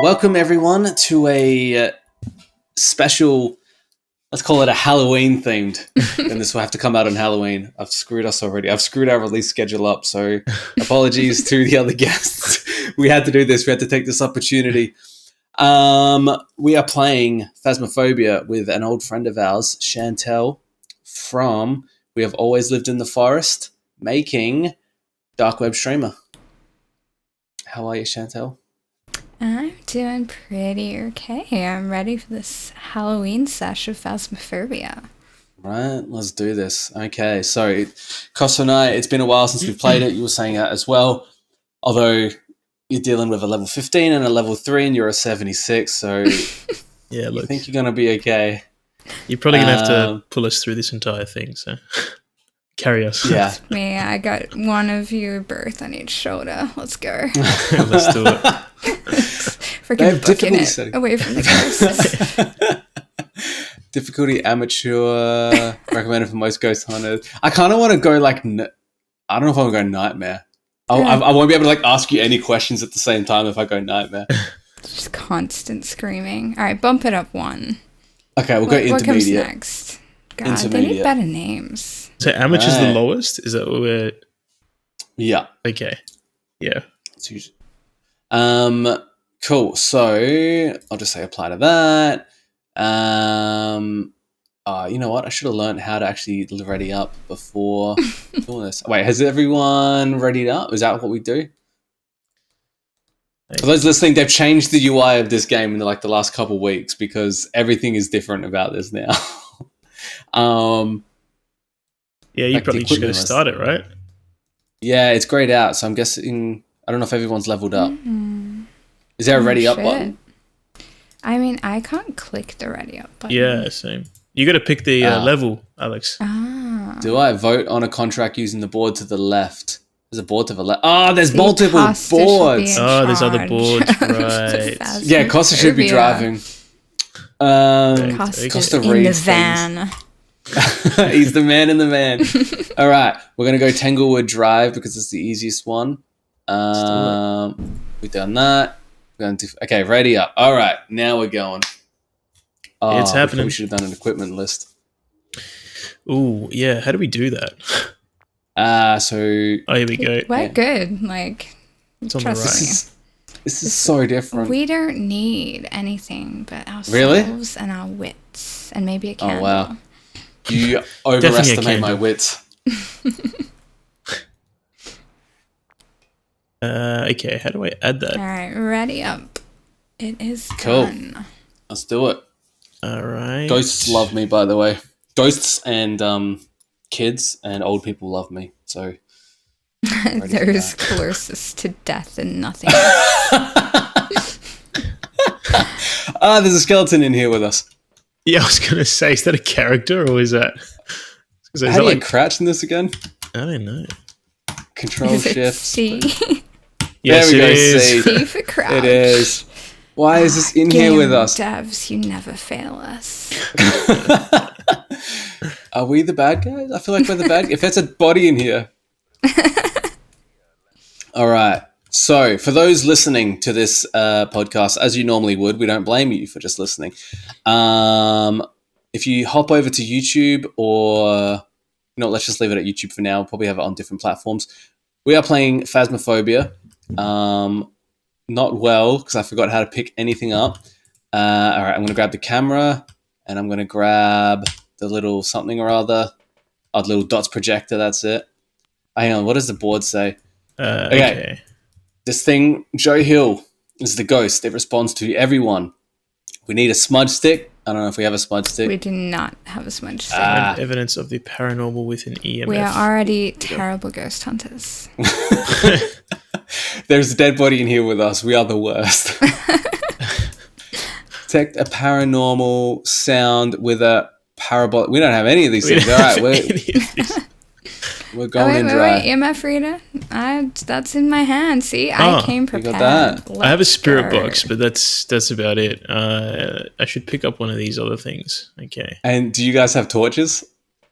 Welcome everyone to a special, let's call it a Halloween themed, and this will have to come out on Halloween. I've screwed us already. I've screwed our release schedule up, so apologies to the other guests. We had to do this. We had to take this opportunity. We are playing Phasmaphobia with an old friend of ours, Chantal, from We Have Always Lived in the Forest, making darkwebSTREAMER. How are you, Chantal? I'm doing pretty okay. I'm ready for this Halloween sesh of Phasmaphobia. Right, let's do this. Okay, so Costa and I, it's been a while since we've played it. You were saying that as well. Although you're dealing with a level 15 and a level 3 and you're a 76, so yeah, I think you're going to be okay. You're probably going to have to pull us through this entire thing, so carry us. Yeah. Me, I got one of you birth on each shoulder. Let's go. Let's do it. Freaking booking it setting. Away from the ghosts. Difficulty amateur, recommended for most ghost hunters. I kind of want to go like, I don't know if I'm going to go nightmare. I won't be able to like ask you any questions at the same time if I go nightmare. Just constant screaming. All right, bump it up one. Okay, we'll go intermediate. What comes next? God, they need better names. So amateur's the lowest? Is that what we're... Yeah. Okay. Yeah. Cool. So I'll just say apply to that. You know what? I should have learned how to actually ready up before doing this. Wait, has everyone readied up? Is that what we do? For those listening, they've changed the UI of this game in the last couple of weeks because everything is different about this now. Yeah, you probably just got to start it, right? Yeah, it's grayed out, so I'm guessing... I don't know if everyone's leveled up. Mm-hmm. Is there a ready up button? I mean, I can't click the ready up button. Yeah, same. You got to pick the level, Alex. Ah. Do I vote on a contract using the board to the left? There's a board to the left. Oh, there's multiple boards. Oh, there's other boards, right. Yeah, Costa should be driving. Costa's in the van. He's the man in the van. All right, we're going to go Tanglewood Drive because it's the easiest one. We've done that. Okay, ready up. All right, now we're going. Oh, it's happening. We should have done an equipment list. Ooh, yeah. How do we do that? So... Oh, here we go. We're good. It's on the right. This is so different. We don't need anything but ourselves and our wits and maybe a candle. Oh, wow. You overestimate my wits. Okay, how do I add that? All right, ready up. It is cool. done. Let's do it. All right. Ghosts love me, by the way. Ghosts and kids and old people love me. So those closest to death and nothing else. There's a skeleton in here with us. Yeah, I was gonna say, is that a character or is that? How do you crouch in this again? I don't know. Control Shift. C. Yes, there we go. C for crouch. It is. Why is this in here with us? Devs, you never fail us. Are we the bad guys? I feel like we're the bad guys. If there's a body in here. All right. So for those listening to this podcast, as you normally would, we don't blame you for just listening. If you hop over to YouTube or... let's just leave it at YouTube for now. We'll probably have it on different platforms. We are playing Phasmaphobia. Not well, because I forgot how to pick anything up. All right, I'm going to grab the camera, and I'm going to grab the little something or other. Oh, the little dots projector, that's it. Hang on, what does the board say? Okay. This thing, Joe Hill, is the ghost. It responds to everyone. We need a smudge stick. I don't know if we have a smudge stick. We do not have a smudge stick. Evidence of the paranormal with an EMF. We are already terrible ghost hunters. There's a dead body in here with us. We are the worst. Detect a paranormal sound with a parabolic. We don't have any of these things. All right, we're going in dry. Wait, EMF reader? That's in my hand. See, I came prepared. You got that. I have a spirit box, but that's about it. I should pick up one of these other things. Okay. And do you guys have torches?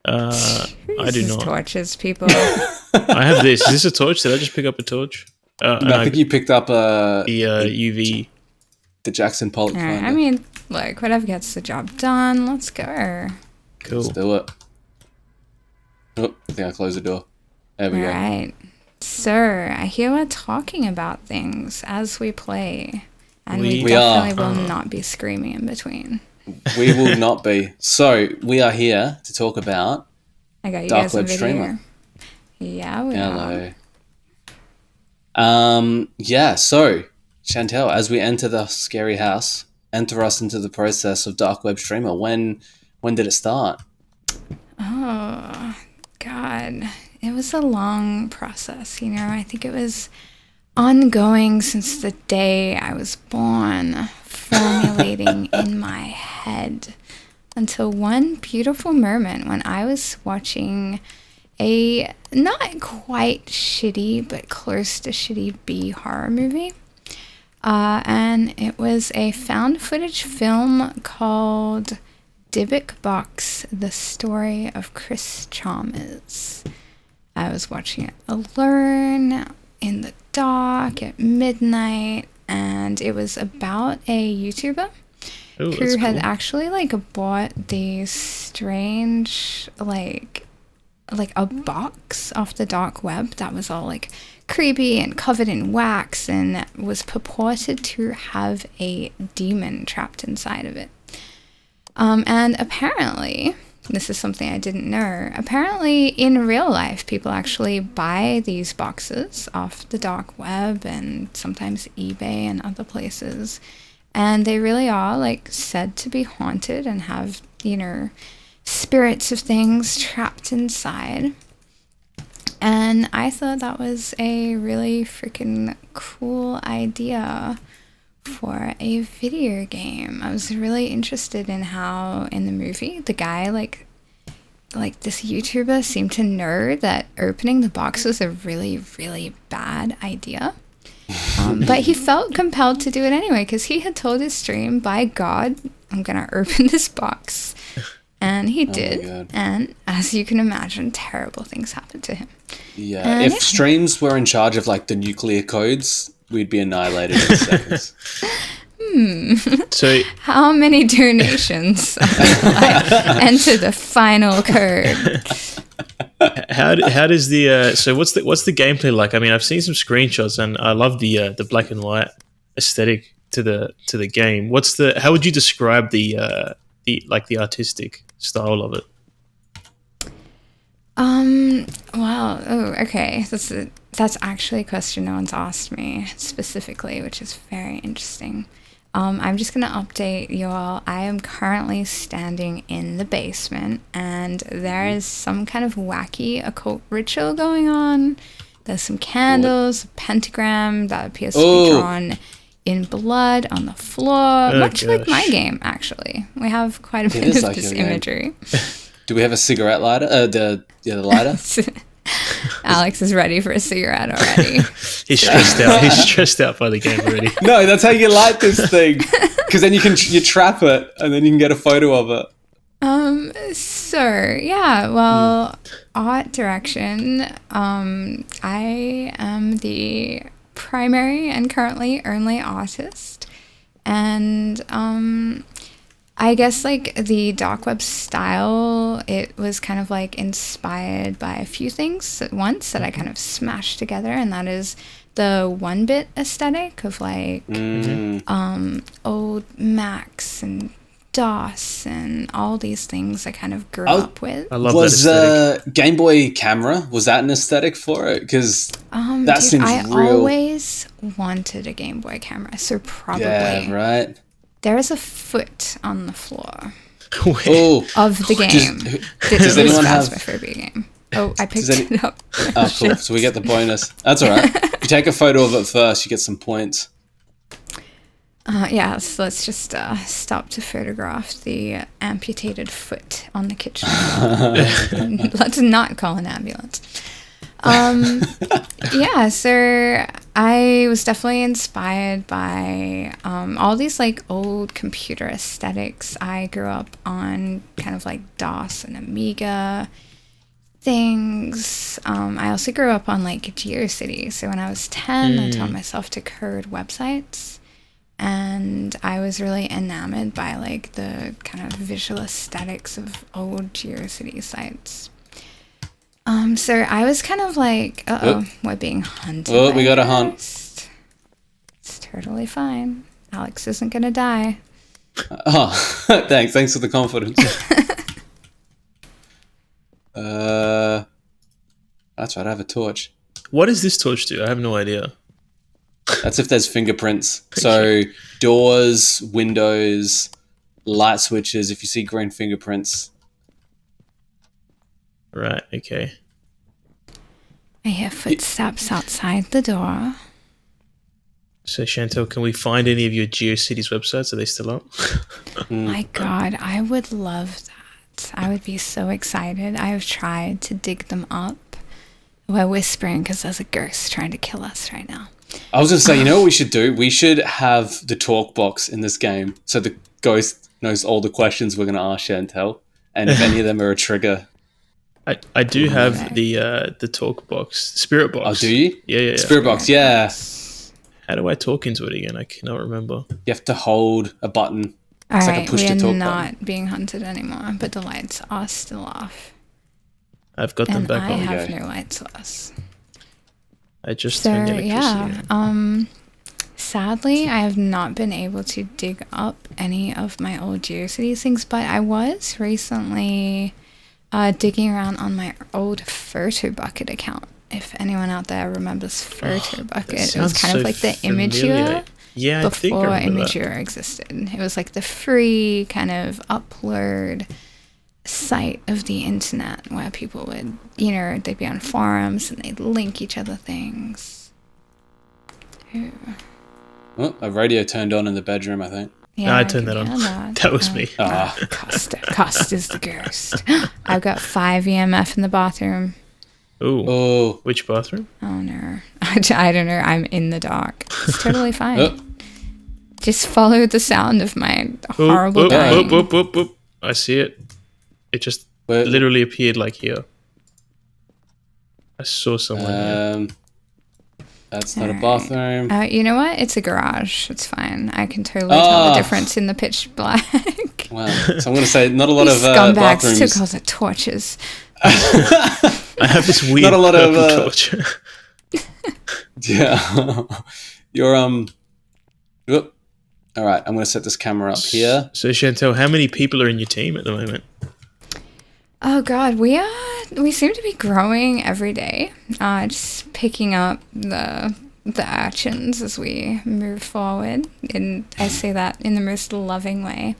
I do not. Torches, people. I have this. Is this a torch? Did I just pick up a torch? No, I think you picked up the UV. The Jackson Pollock All right, finder. I mean, look, whatever gets the job done. Let's go. Cool. Let's do it. Oh, I think I closed the door. There we All go. right. Sir, I hear we're talking about things as we play. And we We definitely are. will not be screaming in between. We will not be. So, we are here to talk about I got you Dark guys a Web video. Streamer. Yeah, we are. Hello. Yeah, so, Chantal, as we enter the scary house, enter us into the process of Dark Web Streamer. When did it start? Oh, God. It was a long process, you know. I think it was ongoing since the day I was born, formulating in my head until one beautiful moment when I was watching a not quite shitty, but close to shitty B horror movie. And it was a found footage film called Dybbuk Box, The Story of Chris Chalmers. I was watching it alone, in the dark, at midnight, and it was about a YouTuber Ooh, who that's had cool. actually bought these strange like a box off the dark web that was all creepy and covered in wax and was purported to have a demon trapped inside of it. And apparently, this is something I didn't know, apparently in real life people actually buy these boxes off the dark web and sometimes eBay and other places, and they really are said to be haunted and have, spirits of things trapped inside. And I thought that was a really freaking cool idea for a video game. I was really interested in how in the movie the guy like this YouTuber seemed to know that opening the box was a really, really bad idea. But he felt compelled to do it anyway because he had told his stream, by God, I'm gonna open this box. And he did. And as you can imagine, terrible things happened to him. Yeah, if streams were in charge of the nuclear codes, we'd be annihilated in seconds. So How many donations enter the final code? how does the so what's the gameplay like? I mean, I've seen some screenshots and I love the black and white aesthetic to the game. How would you describe the artistic style of it? Well, okay. That's actually a question no one's asked me specifically, which is very interesting. I'm just going to update you all. I am currently standing in the basement, and there is some kind of wacky occult ritual going on. There's some candles, a pentagram that appears to be drawn in blood on the floor, much like my game, actually. We have quite a bit of this imagery. Do we have a cigarette lighter? The lighter? Alex is ready for a cigarette already. He's stressed out. He's stressed out by the game already. No, that's how you light this thing. Because then you trap it, and then you can get a photo of it. Art direction. I am the primary and currently only artist, and I guess the dark web style, it was kind of inspired by a few things at once that I kind of smashed together, and that is the 1-bit aesthetic of old Macs and DOS and all these things I kind of grew up with. I love was that aesthetic. Game Boy camera, was that an aesthetic for it? Because that seems I real. always wanted a Game Boy camera, so probably. Yeah, right. There is a foot on the floor Oh, of the game. does anyone have Phasmaphobia game? Oh, I picked it up. Oh, cool. So we get the bonus. That's all right. If you take a photo of it first, you get some points. So let's just stop to photograph the amputated foot on the kitchen table. Let's not call an ambulance. So I was definitely inspired by all these old computer aesthetics. I grew up on kind of DOS and Amiga things. I also grew up on GeoCities. So when I was 10, I taught myself to code websites. and I was really enamored by like the kind of visual aesthetics of old GeoCity sites. So I was kind of like, we're being hunted. Oh, by we got a hunt. ghost. It's totally fine. Alex isn't gonna die. Oh, thanks for the confidence. That's right, I have a torch. What does this torch do? I have no idea. That's if there's fingerprints. So doors, windows, light switches, if you see green fingerprints. Right, okay. I hear footsteps outside the door. So, Chantal, can we find any of your GeoCities websites? Are they still up? My God, I would love that. I would be so excited. I have tried to dig them up. We're whispering because there's a ghost trying to kill us right now. I was going to say, you know what we should do? We should have the talk box in this game so the ghost knows all the questions we're going to ask Chantal, and if any of them are a trigger. I do have the talk box, spirit box. Oh, do you? Yeah. Spirit box, yeah. How do I talk into it again? I cannot remember. You have to hold a button. All It's right, like a push we to are talk not button. being hunted anymore, but the lights are still off. I've got them And back I on. have go. no lights lost. I just So, turned electricity yeah. on. Sadly, I have not been able to dig up any of my old GeoCities things, but I was recently digging around on my old photo bucket account. If anyone out there remembers photo bucket, it was kind of like the Imagure Yeah, I think I before remember that. Imagure existed. It was like the free kind of upload site of the internet where people would, they'd be on forums and they'd link each other things. Ooh. Oh, a radio turned on in the bedroom, I think. Yeah, I turned can that on. hear that. That was me. Ah. Cost is the ghost. I've got 5 EMF in the bathroom. Ooh. Oh, Which bathroom? Oh no. I don't know. I'm in the dark. It's totally fine. Oh. Just follow the sound of my horrible dying. Oop. I see it. It just Where- literally appeared like here. I saw someone here. That's not a Alright. bathroom. You know what? It's a garage. It's fine. I can totally tell the difference in the pitch black. Wow. So I'm going to say not a lot These of scumbags bathrooms. took all the torches. I have this weird Not a lot of, purple torch. Yeah. You're Whoop. All right. I'm going to set this camera up here. So, Chantal, how many people are in your team at the moment? Oh God, we seem to be growing every day. Just picking up the urchins as we move forward, and I say that in the most loving way.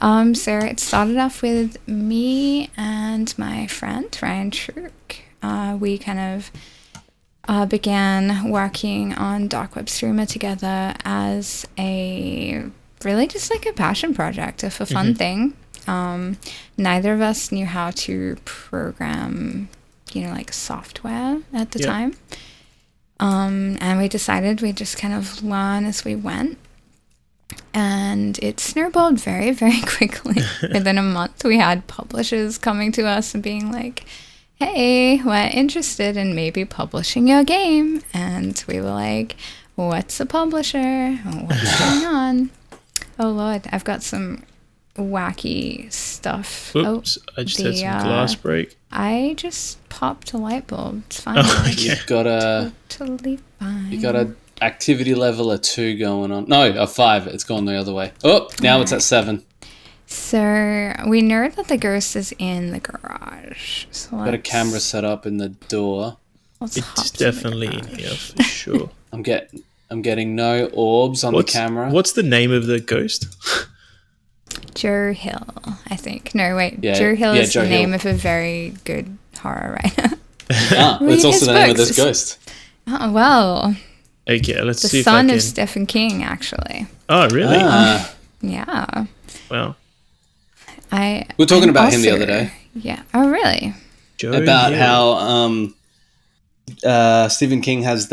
So it started off with me and my friend Ryan Truk. We kind of began working on darkwebSTREAMER together as a really just like a passion project, a for fun thing. Neither of us knew how to program, like software at the time. And we decided we'd just kind of learn as we went. And it snowballed very, very quickly. Within a month, we had publishers coming to us and being like, hey, we're interested in maybe publishing your game. And we were like, what's a publisher? What's going on? Oh, Lord, I've got some wacky stuff. Oops, I just had some glass break. I just popped a light bulb. It's fine. Oh, okay. You've got a Totally fine. you got a activity level of 2 going on. No, a 5. It's gone the other way. Oh, now it's at 7. So we know that the ghost is in the garage. So Got a camera set up in the door. let's hop It's to the definitely in garage. here for sure. I'm getting no orbs on the camera. What's the name of the ghost? Joe Hill, I think. No, wait. Yeah, Joe Hill yeah, is Joe the name Hill. of a very good horror writer. It's Read also his the name of books. this ghost. Oh, well, Okay, let's the see if I son can. of Stephen King, actually. Oh, really? Ah, Yeah. Wow. We were talking about him the other day. Yeah. Oh, really? Joe about Hill. how Stephen King has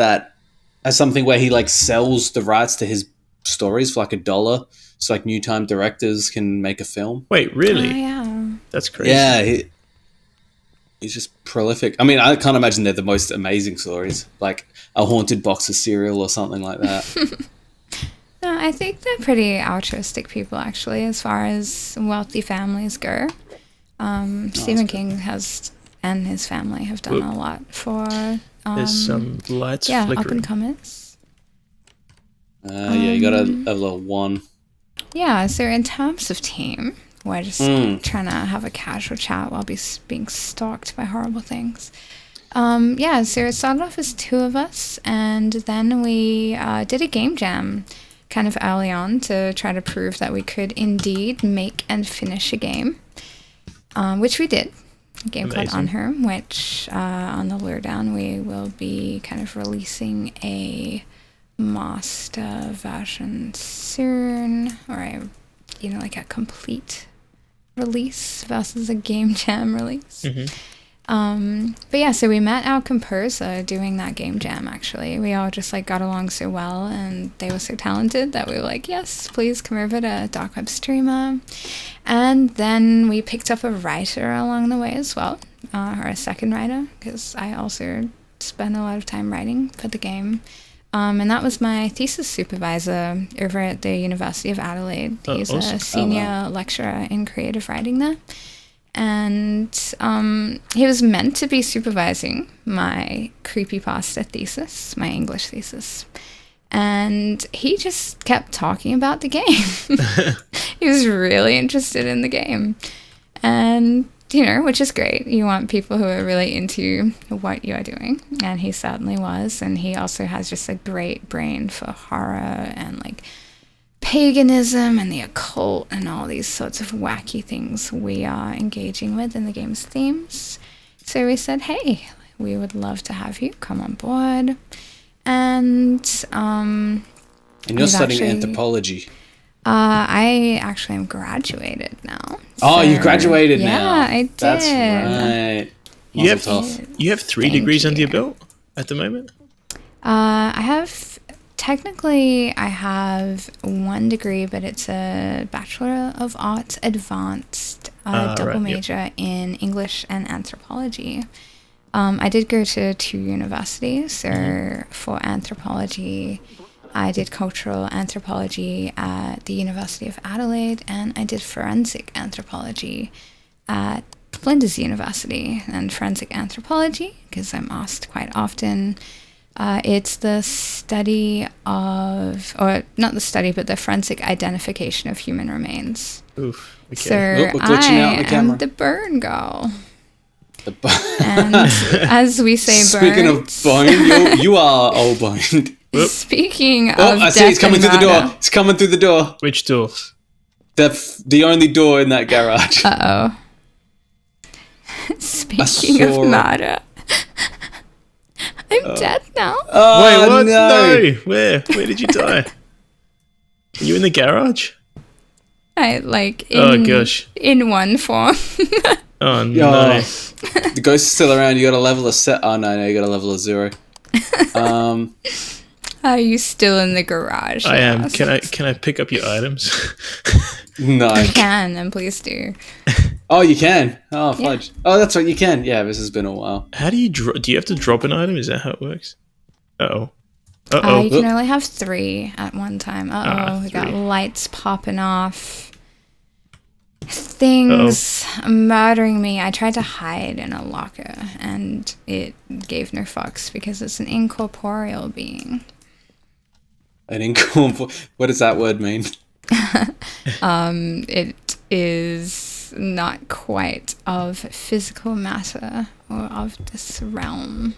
something where he like sells the rights to his stories for like $1, so like new time directors can make a film. Wait, really? Oh, yeah. That's crazy. Yeah, he's just prolific. I mean, I can't imagine they're the most amazing stories, like a haunted box of cereal or something like that. No, I think they're pretty altruistic people, actually, as far as wealthy families go. Stephen King and his family have done a lot for There's some lights up flickering. and comers. Yeah, you got a level 1. Yeah, so in terms of team, we're just trying to have a casual chat while being stalked by horrible things. Yeah, so it started off as 2 of us, and then we did a game jam kind of early on to try to prove that we could indeed make and finish a game, which we did. A game called Unherm, which on the lowdown we will be kind of releasing a master version soon, or a complete release versus a game jam release. But yeah, so we met our composer doing that game jam. Actually, we all just got along so well, and they were so talented that we were like, yes, please come over to darkwebSTREAMER. And then we picked up a writer along the way as well, or a second writer, because I also spent a lot of time writing for the game. And that was my thesis supervisor over at the University of Adelaide. He's a senior lecturer in creative writing there. And he was meant to be supervising my creepypasta thesis, my English thesis. And he just kept talking about the game. He was really interested in the game. And, which is great. You want people who are really into what you are doing. And he certainly was. And he also has just a great brain for horror and paganism and the occult and all these sorts of wacky things we are engaging with in the game's themes. So we said, hey, we would love to have you come on board. And you're studying anthropology. I actually am graduated now. Oh, you graduated now. Yeah, I did. That's right. You have 3 degrees under your belt at the moment? Technically, I have 1 degree, but it's a Bachelor of Arts Advanced double major in English and anthropology. I did go to 2 universities, so for anthropology, I did cultural anthropology at the University of Adelaide, and I did forensic anthropology at Flinders University. And forensic anthropology, because I'm asked quite often, it's the study of, or not the study, but the forensic identification of human remains. Oof. Okay. So I am the burn girl. And as we say, speaking burn. of bone, you are all boned. Speaking of I see it's coming through the door. It's coming through the door. Which door? The only door in that garage. Uh-oh. Speaking of murder. I'm dead now. Wait, what? No. Where did you die? Are you in the garage? Oh gosh. In one form. Oh no. The ghost is still around. You got a level of set. Oh no, you got a level of 0. Are you still in the garage? I am. Can I pick up your items? No. You can, and please do. Oh, you can. Oh, fudge. Yeah. Oh, that's right. You can. Yeah, this has been a while. How do you do you have to drop an item? Is that how it works? You can only have 3 at one time. We got lights popping off. Things murdering me. I tried to hide in a locker, and it gave no fucks because it's an incorporeal being. An incorporeal? What does that word mean? It is not quite of physical matter or of this realm.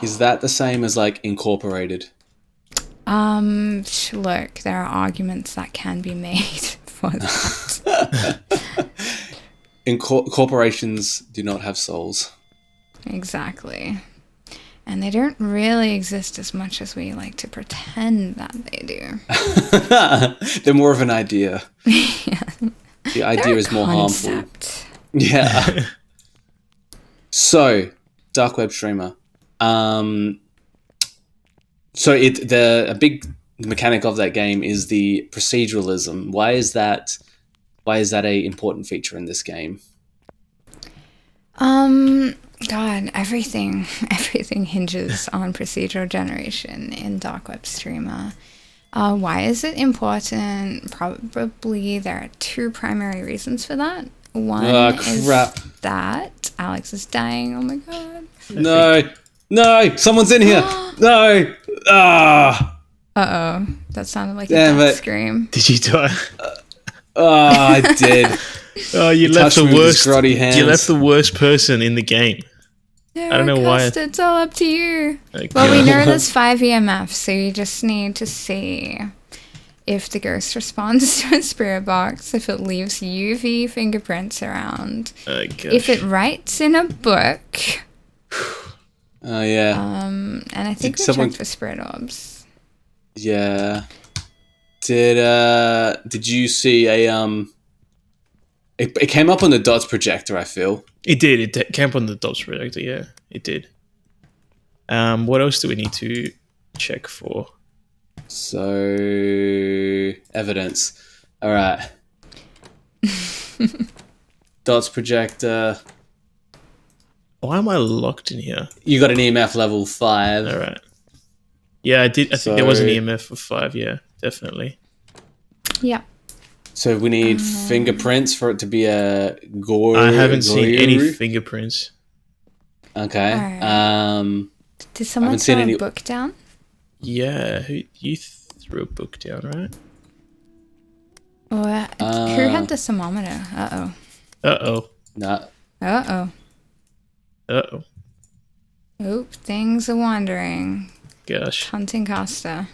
Is that the same as incorporated? Look, there are arguments that can be made for that. Corporations do not have souls. Exactly. And they don't really exist as much as we like to pretend that they do. They're more of an idea. Yeah. The idea is more concept. Harmful. Yeah. So, darkwebSTREAMER. A big mechanic of that game is the proceduralism. Why is that a important feature in this game? God, everything hinges on procedural generation in darkwebSTREAMER. Why is it important? Probably there are two primary reasons for that. One is that Alex is dying. Oh my god. No, someone's in here. No. Uh-oh. That sounded like a death scream. Did you die? I did. Oh, you left the worst. You left the worst person in the game. No, I don't know why. It's all up to you. Okay. Well, we know there's 5 EMFs, so you just need to see if the ghost responds to a spirit box, if it leaves UV fingerprints around, if it writes in a book. Oh yeah. And I think we checked for spirit orbs. Yeah. Did you see a It came up on the dots projector, I feel. It did. It came up on the dots projector, yeah. It did. What else do we need to check for? So, evidence. All right. Dots projector. Why am I locked in here? You got an EMF level 5. All right. Yeah, I did. I think there was an EMF of 5, yeah, definitely. Yeah. So we need fingerprints for it to be a gore. I haven't seen any fingerprints. Okay. Right. Did someone throw a book down? Yeah, you threw a book down, right? Who had the thermometer? Uh-oh. Uh-oh. Nah. Uh-oh. Uh-oh. Oop, things are wandering. Gosh. Hunting Costa.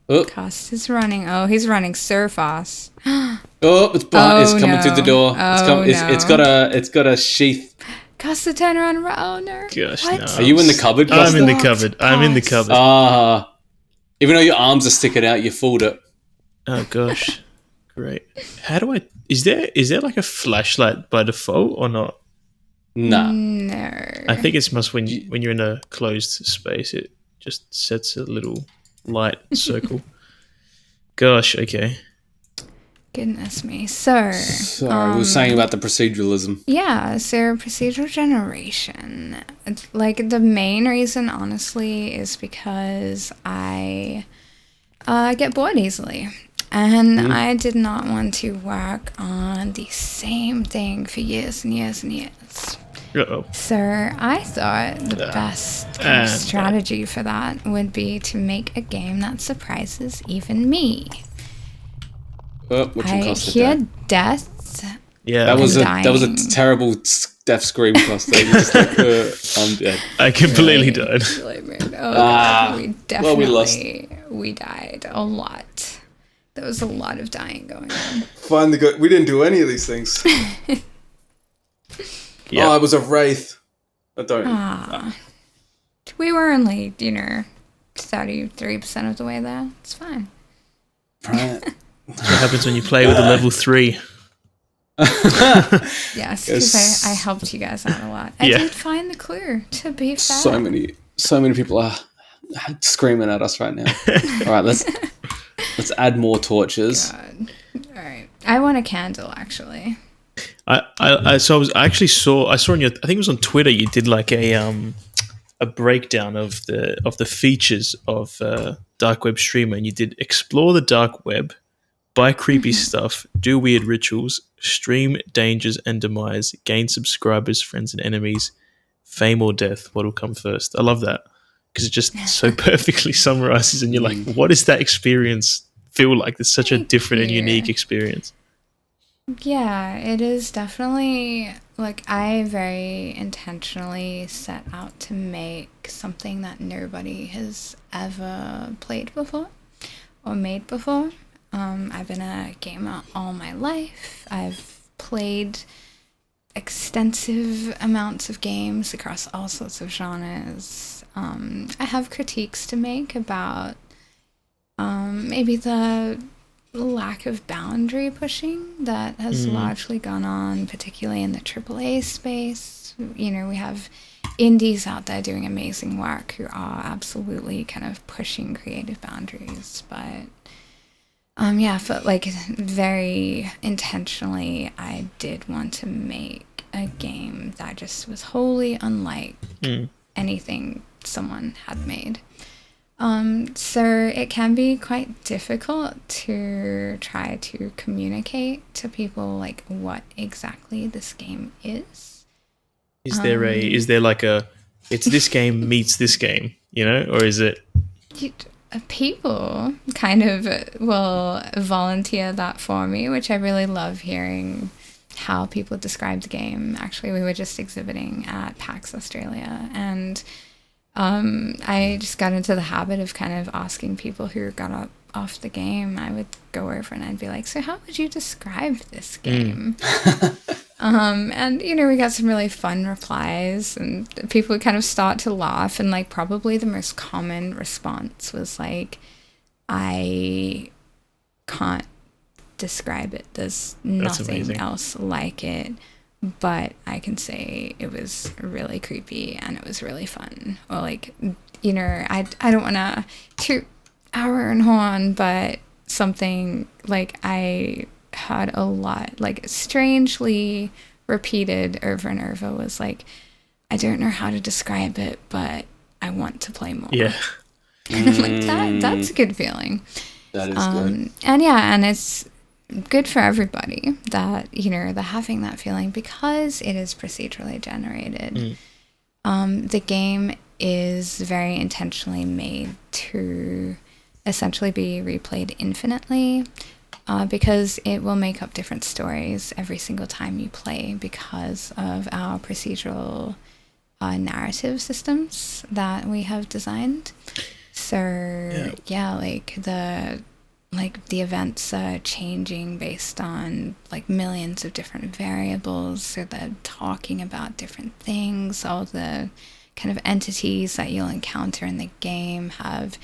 Oh. Costa's running. Oh, he's running so fast. Oh, it's coming through the door. It's got a sheath. Costa, turn around and run. Oh no. Gosh, what? no. Are you in the cupboard, Costa? I'm in the cupboard. I'm in the cupboard. Even though your arms are sticking out, you fooled it. Oh gosh. Great. How do I is there like a flashlight by default or not? No. I think it's must when you're in a closed space, it just sets a little light circle. Gosh, okay. Goodness me. So we were saying about the proceduralism. Yeah, so procedural generation. Like the main reason, honestly, is because I get bored easily. And I did not want to work on the same thing for years and years and years. Uh-oh. So I thought the best strategy for that would be to make a game that surprises even me. I hear death. Yeah, that was a terrible death scream, Costa. Just like, I'm dead. I completely died. We lost. We died a lot. There was a lot of dying going on. Finally, we didn't do any of these things. Yeah. Oh, it was a wraith. I don't. We were only, 33% of the way there. It's fine. Right. That's what happens when you play with a level 3. Yes, because I helped you guys out a lot. I did find the clue, to be fair. So many people are screaming at us right now. All right, let's add more torches. God. All right. I want a candle, actually. I saw on your, I think it was on Twitter, you did like a breakdown of the features of dark web streamer, and you did explore the dark web, buy creepy stuff, do weird rituals, stream dangers and demise, gain subscribers, friends and enemies, fame or death, what'll come first. I love that because it just so perfectly summarizes, and you're like, what does that experience feel like? It's such a different and unique experience. Yeah, it is definitely, I very intentionally set out to make something that nobody has ever played before or made before. I've been a gamer all my life. I've played extensive amounts of games across all sorts of genres. I have critiques to make about maybe the lack of boundary pushing that has largely gone on, particularly in the AAA space. We have indies out there doing amazing work who are absolutely kind of pushing creative boundaries, but very intentionally, I did want to make a game that just was wholly unlike anything someone had made. So it can be quite difficult to try to communicate to people like what exactly this game is. Is there like a it's this game meets this game, you know, or is it? People kind of will volunteer that for me, which I really love hearing how people describe the game. Actually, we were just exhibiting at PAX Australia, and I just got into the habit of kind of asking people who got off the game. I would go over and I'd be like, so how would you describe this game? And, you know, we got some really fun replies, and people would kind of start to laugh. And, like, probably the most common response was, like, I can't describe it. There's nothing else like it. But I can say it was really creepy and it was really fun. Or, like, you know, I don't want to toot our own horn, but something, like, I heard a lot, like, strangely repeated over and over was, like, I don't know how to describe it, but I want to play more. Yeah. And I'm like, that's a good feeling. That is good. And yeah, and it's good for everybody that, you know, they're having that feeling because it is procedurally generated. The game is very intentionally made to essentially be replayed infinitely, because it will make up different stories every single time you play because of our procedural narrative systems that we have designed. So yeah, like the events are changing based on like millions of different variables, so they're talking about different things. All the kind of entities that you'll encounter in the game have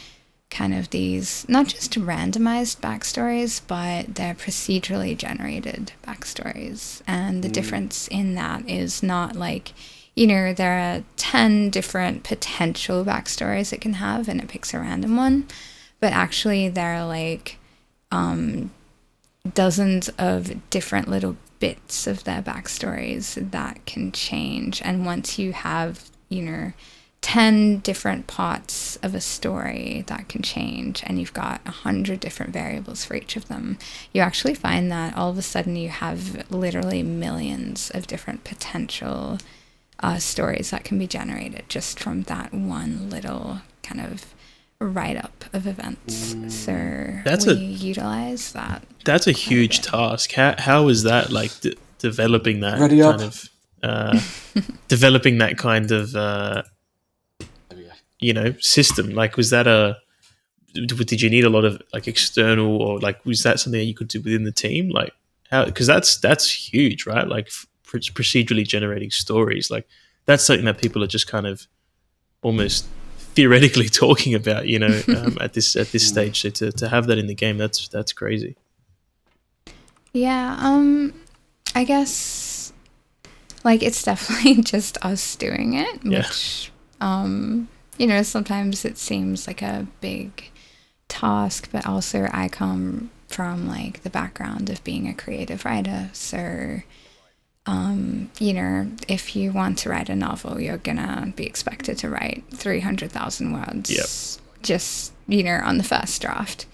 kind of these not just randomized backstories, but they're procedurally generated backstories. And the difference in that is not like, you know, there are 10 different potential backstories it can have and it picks a random one, but actually there are like dozens of different little bits of their backstories that can change. And once you have, you know, 10 different parts of a story that can change, and you've got 100 different variables for each of them, you actually find that all of a sudden you have literally millions of different potential stories that can be generated just from that one little kind of write-up of events. So we utilize that. That's a huge task. How is that like developing that Ready kind up. of developing that kind of you know, system? Like, was that did you need a lot of like external, or like was that something that you could do within the team? Like how, because that's huge, right? Like procedurally generating stories, like that's something that people are just kind of almost theoretically talking about, you know, at this stage. So to have that in the game, that's crazy. Yeah, I guess like it's definitely just us doing it, which you know, sometimes it seems like a big task, but also I come from like the background of being a creative writer. So, you know, if you want to write a novel, you're gonna be expected to write 300,000 words just, you know, on the first draft.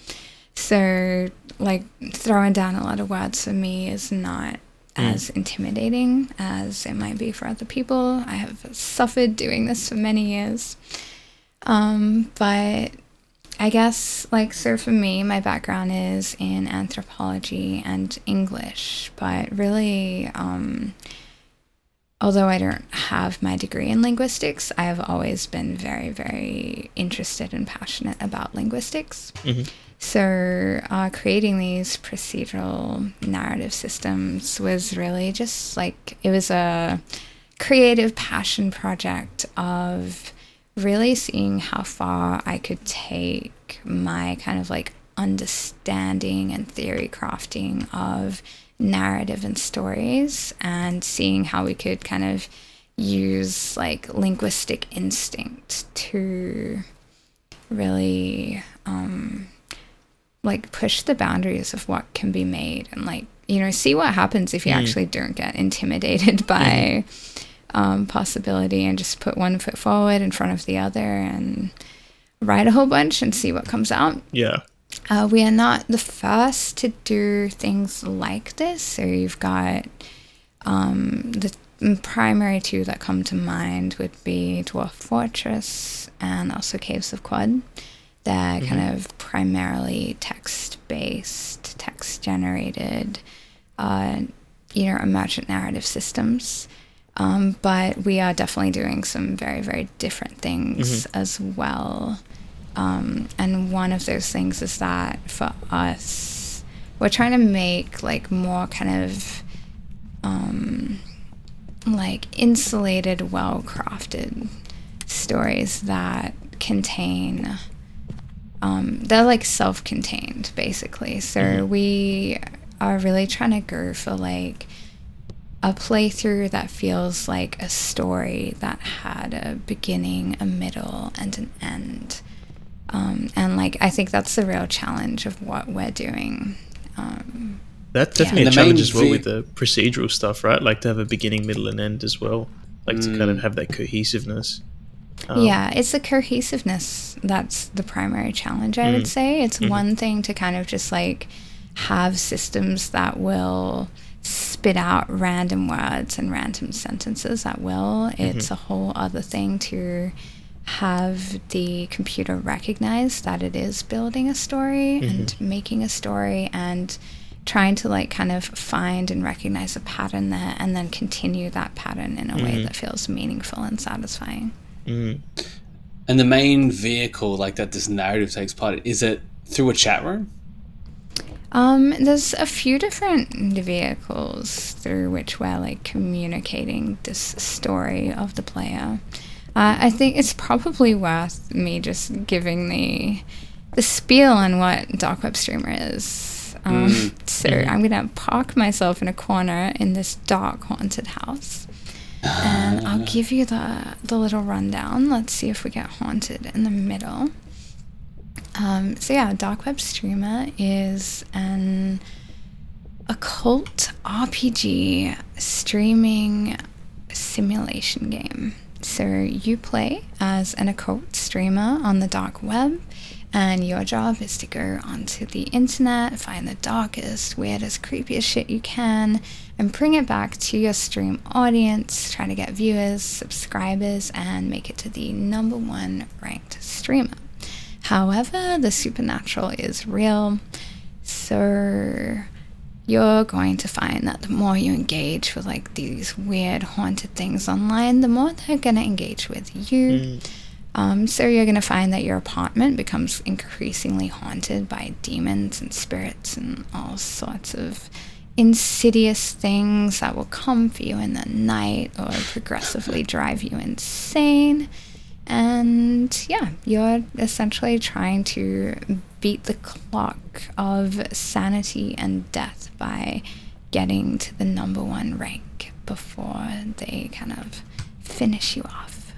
So like throwing down a lot of words for me is not as intimidating as it might be for other people. I have suffered doing this for many years. But I guess, like, so for me, my background is in anthropology and English, but really, although I don't have my degree in linguistics, I have always been very, very interested and passionate about linguistics. So creating these procedural narrative systems was really just like, it was a creative passion project of really seeing how far I could take my kind of like understanding and theory crafting of narrative and stories, and seeing how we could kind of use like linguistic instinct to really like push the boundaries of what can be made, and like, you know, see what happens if you actually don't get intimidated by possibility, and just put one foot forward in front of the other. And write a whole bunch and see what comes out. Yeah. We are not the first to do things like this. So you've got the primary two that come to mind would be Dwarf Fortress and also Caves of Quad. They're kind of primarily text-based, text-generated, emergent narrative systems. But we are definitely doing some very, very different things as well. And one of those things is that for us, we're trying to make like more kind of like insulated, well-crafted stories that contain they're like self-contained basically. So we are really trying to go for like a playthrough that feels like a story that had a beginning, a middle, and an end. And like I think that's the real challenge of what we're doing. That's definitely a challenge as well with the procedural stuff, right? Like to have a beginning, middle, and end as well. Like to kind of have that cohesiveness. Yeah, it's the cohesiveness that's the primary challenge, I would say. It's one thing to kind of just like have systems that will spit out random words and random sentences at will. It's a whole other thing to have the computer recognize that it is building a story and making a story and trying to like kind of find and recognize a pattern there and then continue that pattern in a way that feels meaningful and satisfying. And the main vehicle like that this narrative takes part, is it through a chat room? There's a few different vehicles through which we're like communicating this story of the player. I think it's probably worth me just giving the spiel on what darkwebSTREAMER is. So I'm gonna park myself in a corner in this dark haunted house. And I'll give you the little rundown. Let's see if we get haunted in the middle. So yeah, darkwebSTREAMER is an occult RPG streaming simulation game. So you play as an occult streamer on the dark web, and your job is to go onto the internet, find the darkest, weirdest, creepiest shit you can, and bring it back to your stream audience, try to get viewers, subscribers, and make it to the #1 ranked streamer. However, the supernatural is real, so you're going to find that the more you engage with like these weird haunted things online, the more they're going to engage with you. So you're going to find that your apartment becomes increasingly haunted by demons and spirits and all sorts of insidious things that will come for you in the night or progressively drive you insane. And yeah, you're essentially trying to beat the clock of sanity and death by getting to the #1 rank before they kind of finish you off.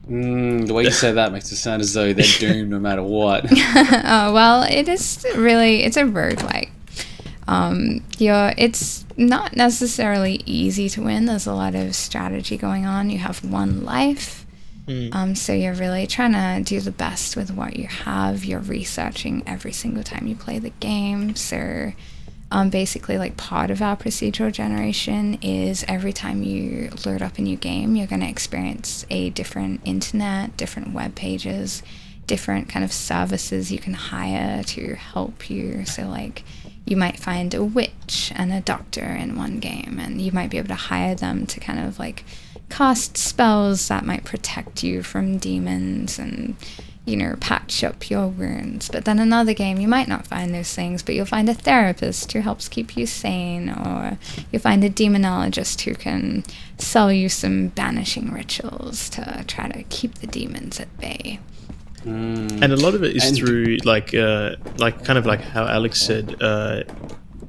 The way you say that makes it sound as though they're doomed no matter what. Well, it's a roguelike. It's not necessarily easy to win. There's a lot of strategy going on. You have one life. So you're really trying to do the best with what you have. You're researching every single time you play the game. So basically like part of our procedural generation is every time you load up a new game, you're going to experience a different internet, different web pages, different kind of services you can hire to help you. So like you might find a witch and a doctor in one game, and you might be able to hire them to kind of like cast spells that might protect you from demons and, you know, patch up your wounds. But then another game, you might not find those things, but you'll find a therapist who helps keep you sane, or you'll find a demonologist who can sell you some banishing rituals to try to keep the demons at bay. And a lot of it is through like kind of like how Alex said,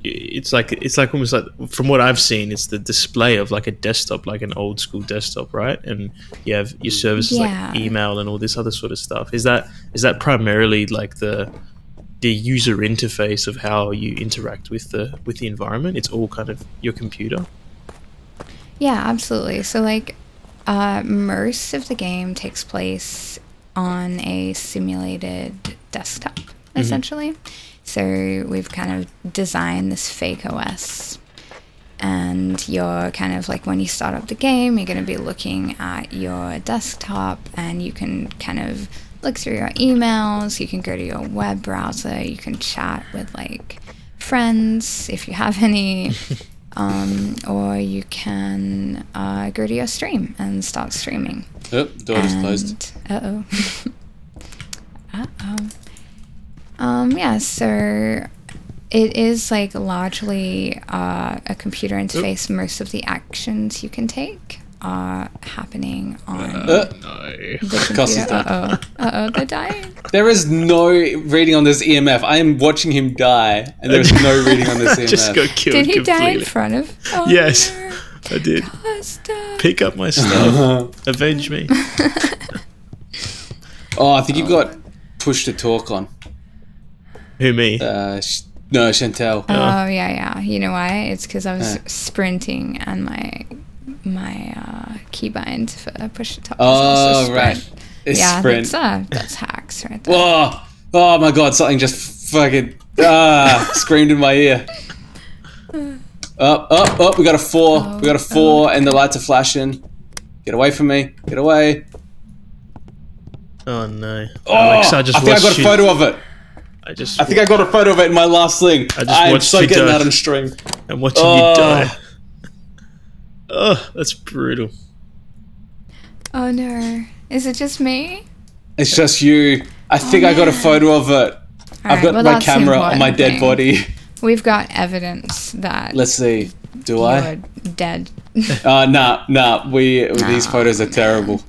it's like almost like, from what I've seen, it's the display of like a desktop, like an old school desktop, right? And you have your services like email and all this other sort of stuff. Is that primarily like the user interface of how you interact with the environment? It's all kind of your computer. Yeah, absolutely. So like most of the game takes place on a simulated desktop, essentially. So we've kind of designed this fake OS. And you're kind of like, when you start up the game, you're going to be looking at your desktop, and you can kind of look through your emails, you can go to your web browser, you can chat with like friends if you have any, or you can go to your stream and start streaming. Oh, door is closed. Yeah, so it is like largely a computer interface. Most of the actions you can take are happening on the computer. They're dying. There is no reading on this EMF. I am watching him die, and there's no reading on this EMF. Just got killed. Did he completely. die in front of? Oh, Yes, no. I did. Costa. Pick up my stuff. Avenge me. Oh, I think you've got push to talk on. Who, me? No, Chantal. Oh yeah. You know why? It's because I was sprinting, and my keybind for push to talk. Oh, right. It's sprint. That's hacks right there. Whoa! Oh my god! Something just fucking screamed in my ear. Up! We got a 4. We got a 4, and the lights are flashing. Get away from me! Get away! Oh no! Oh, Alex, I think I got a photo of it. I think I got a photo of it in my last thing. I am so getting that on stream. I'm watching you die. Oh, that's brutal. Oh no! Is it just me? It's just you. I think I got a photo of it. I've got my camera on my dead body. We've got evidence that. Let's see. Do you're I? Dead. Nah. These photos are terrible.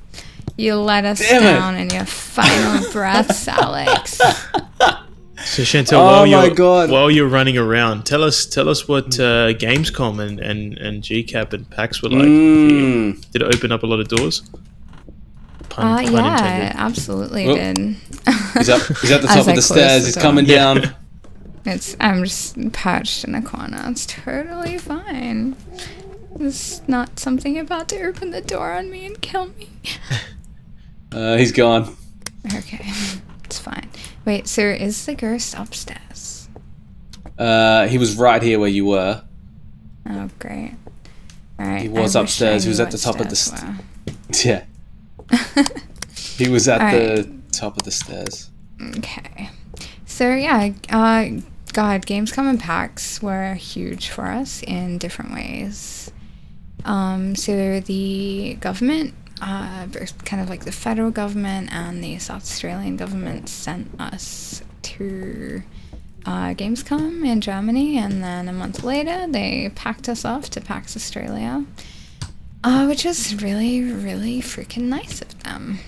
You let us down in your final breaths, Alex. So Chantal, while you're running around, tell us what Gamescom and GCAP and PAX were like. Did it open up a lot of doors? Pun Yeah, it absolutely did. He's up. He's at the top of the stairs. He's coming down. I'm just perched in a corner. It's totally fine. There's not something about to open the door on me and kill me. He's gone. Okay, it's fine. Wait, so is the ghost upstairs? He was right here where you were. Oh, great. All right. He was upstairs. He was at the top of the yeah. He was at the top of the stairs. Okay. So yeah, God, Gamescom and PAX were huge for us in different ways. So the government, kind of like the federal government and the South Australian government, sent us to Gamescom in Germany, and then a month later they packed us off to PAX Australia, which was really, really freaking nice of them.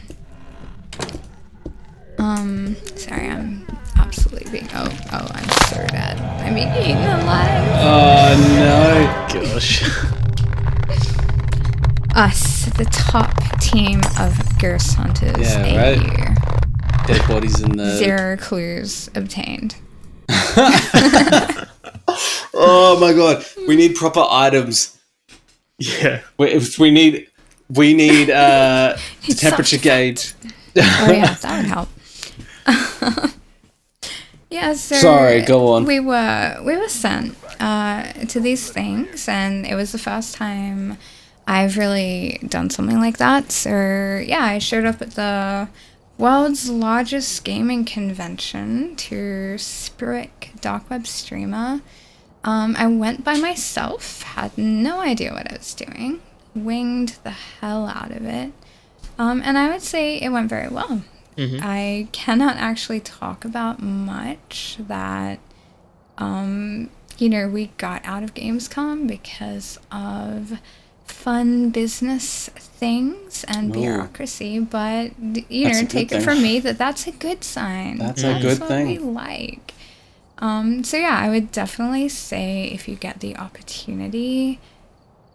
Sorry, I'm absolutely being. Oh, I'm so dead. I'm being eaten alive. Oh no! Gosh. Us, the top team of ghost hunters. Yeah, right. Dead bodies in the. 0 clues obtained. Oh my god! We need proper items. Yeah. We need the temperature gauge. Oh yeah, that would help. Yeah, so sorry, go on. We were sent to these things, and it was the first time I've really done something like that. So yeah, I showed up at the world's largest gaming convention to Spirit darkwebSTREAMER. I went by myself, had no idea what I was doing, winged the hell out of it, and I would say it went very well. Mm-hmm. I cannot actually talk about much that, we got out of Gamescom because of fun business things and bureaucracy, but, take it from me that's a good sign. That's a good thing. That's what we like. So yeah, I would definitely say if you get the opportunity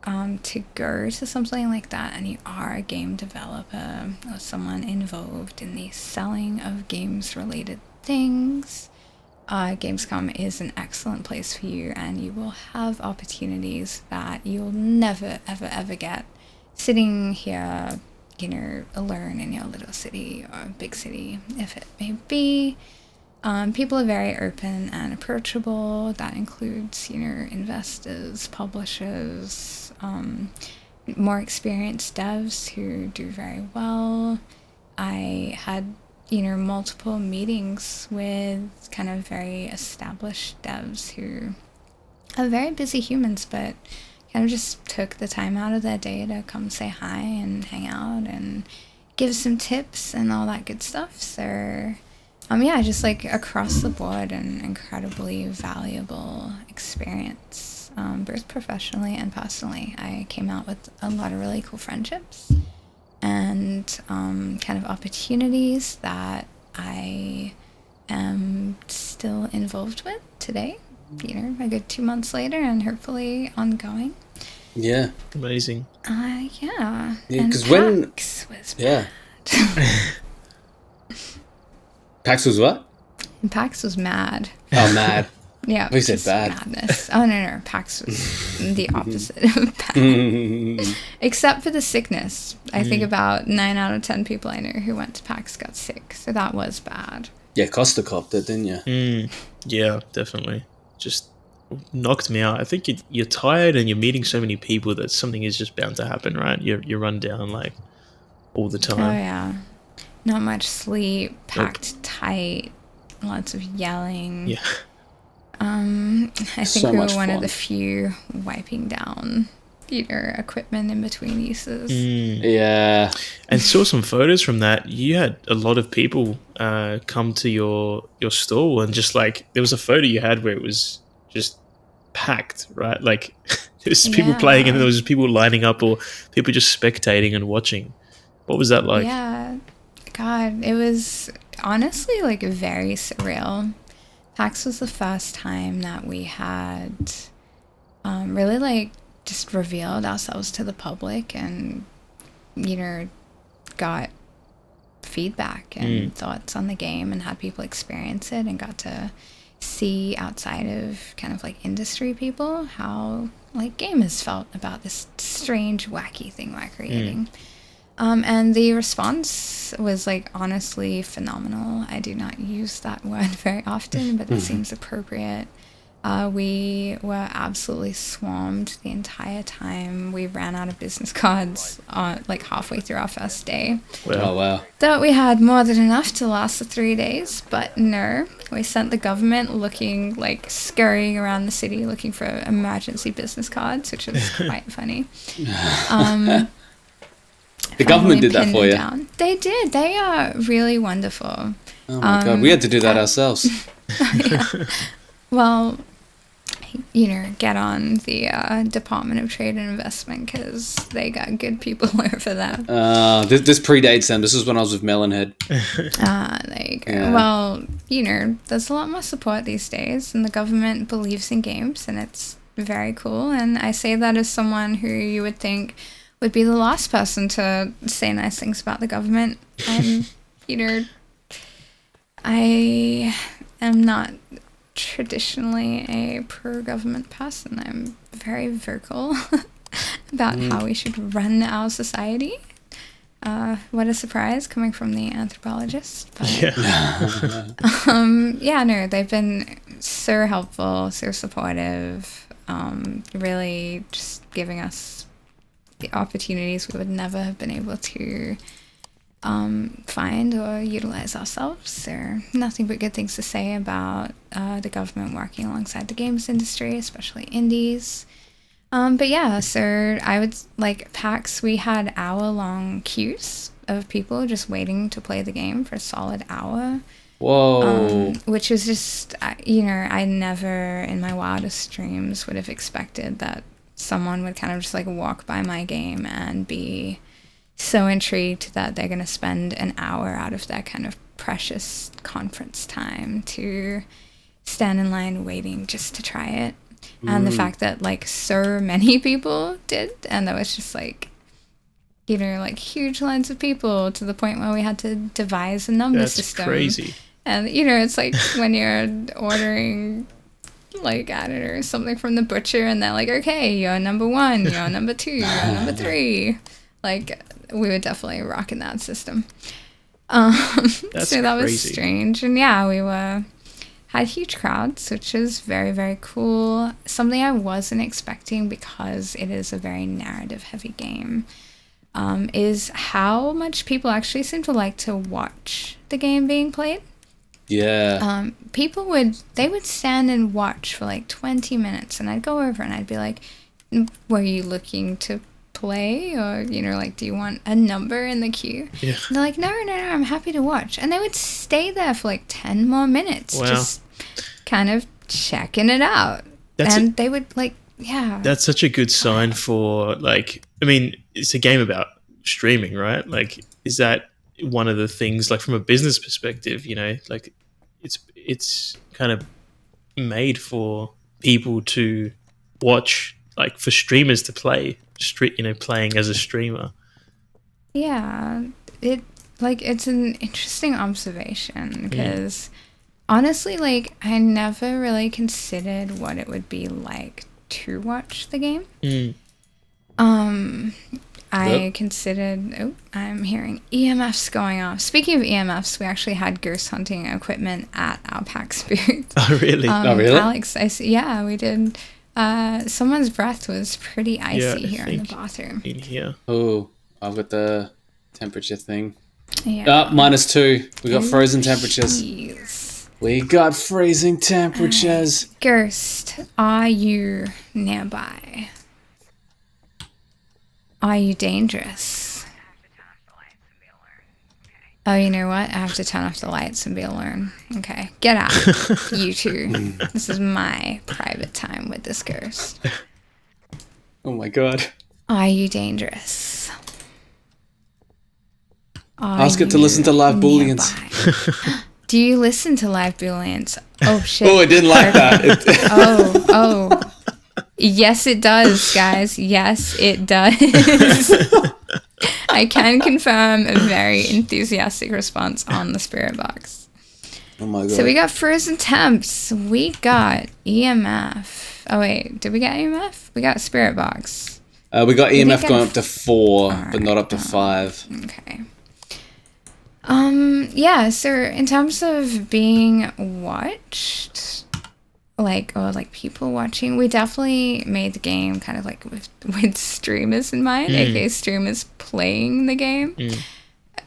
to go to something like that and you are a game developer or someone involved in the selling of games related things, Gamescom is an excellent place for you, and you will have opportunities that you'll never ever get sitting here learn in your little city or big city, if it may be. People are very open and approachable. That includes, investors, publishers, more experienced devs who do very well. I had, multiple meetings with kind of very established devs who are very busy humans, but kind of just took the time out of their day to come say hi and hang out and give some tips and all that good stuff. So, just like across the board, an incredibly valuable experience, both professionally and personally. I came out with a lot of really cool friendships and kind of opportunities that I am still involved with today, a good 2 months later, and hopefully ongoing. Yeah. Amazing. Yeah. Yeah, because PAX was yeah. bad. PAX was what? PAX was mad. Oh, mad. Yeah. We said just bad. Madness. Oh, no. PAX was the opposite of bad. Except for the sickness. I think about 9 out of 10 people I know who went to PAX got sick. So that was bad. Yeah, Costa copped it, didn't you? Yeah, definitely. Just knocked me out. I think you're tired and you're meeting so many people that something is just bound to happen, right? You run down like all the time. Oh, yeah. Not much sleep, packed tight, lots of yelling. Yeah. I think So we were much one fun. of the few wiping down, equipment in between uses. Yeah. And saw some photos from that. You had a lot of people come to your stall, and just like there was a photo you had where it was just packed, right? Like there was people playing, and there was people lining up, or people just spectating and watching. What was that like? Yeah, God, it was honestly like very surreal. PAX was the first time that we had really like just revealed ourselves to the public and, got feedback and thoughts on the game and had people experience it and got to see outside of kind of like industry people how like gamers felt about this strange, wacky thing we're creating. And the response was like honestly phenomenal. I do not use that word very often, but it seems appropriate. We were absolutely swarmed the entire time. We ran out of business cards like halfway through our first day. Oh, wow. Thought we had more than enough to last the 3 days, but no. We sent the government looking like scurrying around the city looking for emergency business cards, which was quite funny. The government did that for you. Down. They did. They are really wonderful. Oh my God. We had to do that ourselves. Well, get on the Department of Trade and Investment because they got good people over there. This predates them. This is when I was with Melonhead. There you go. Yeah. Well, there's a lot more support these days, and the government believes in games, and it's very cool. And I say that as someone who you would think would be the last person to say nice things about the government. And, I am not traditionally a pro-government person. I'm very vocal about how we should run our society. What a surprise coming from the anthropologist. But, they've been so helpful, so supportive, really just giving us the opportunities we would never have been able to find or utilize ourselves. So nothing but good things to say about the government working alongside the games industry, especially indies. But yeah, so I would like PAX, we had hour-long queues of people just waiting to play the game for a solid hour. Whoa. Which was just, I never in my wildest dreams would have expected that someone would kind of just like walk by my game and be so intrigued that they're going to spend an hour out of their kind of precious conference time to stand in line waiting just to try it. And the fact that like so many people did, and there was just like, like huge lines of people to the point where we had to devise a number system. That's crazy. And it's like when you're ordering like, I don't know, something from the butcher and they're like, okay, you're number 1, you're number 2, you're number 3. Like, we were definitely rocking that system. That's so that was crazy. strange. And yeah, we had huge crowds, which is very, very cool. Something I wasn't expecting because it is a very narrative-heavy game, is how much people actually seem to like to watch the game being played. Yeah. People would stand and watch for like 20 minutes, and I'd go over and I'd be like, were you looking to play, or like, do you want a number in the queue? Yeah. And they're like, no, I'm happy to watch. And they would stay there for like 10 more minutes. Wow. Just kind of checking it out. They would like, yeah. That's such a good sign for, like, I mean, it's a game about streaming, right? Like, is that one of the things, like, from a business perspective, like, it's kind of made for people to watch, like, for streamers to play, playing as a streamer. Yeah, it's an interesting observation because honestly, like, I never really considered what it would be like to watch the game. I considered. Oh, I'm hearing EMFs going off. Speaking of EMFs, we actually had ghost hunting equipment at our PAX booth. Oh, really? Really? Alex, I see. Yeah, we did. Someone's breath was pretty icy Yeah, here in the bathroom. In here. Oh, I've got the temperature thing. Yeah. -2. We got frozen temperatures. Jeez. We got freezing temperatures. Ghost, are you nearby? Are you dangerous? Oh, you know what? I have to turn off the lights and be alone. Okay, get out, you two. This is my private time with this ghost. Oh my god. Are you dangerous? Ask it to listen to live Booleans. Do you listen to live Booleans? Oh, shit. Oh, I didn't like that. Oh. Yes, it does, guys. Yes, it does. I can confirm a very enthusiastic response on the spirit box. Oh my god. So we got frozen temps. We got EMF. Oh wait, did we get EMF? We got spirit box. We got EMF get going a up to 4, but not up to 5. Okay. Yeah, so in terms of being watched, like people watching, we definitely made the game kind of like with streamers in mind, aka streamers playing the game.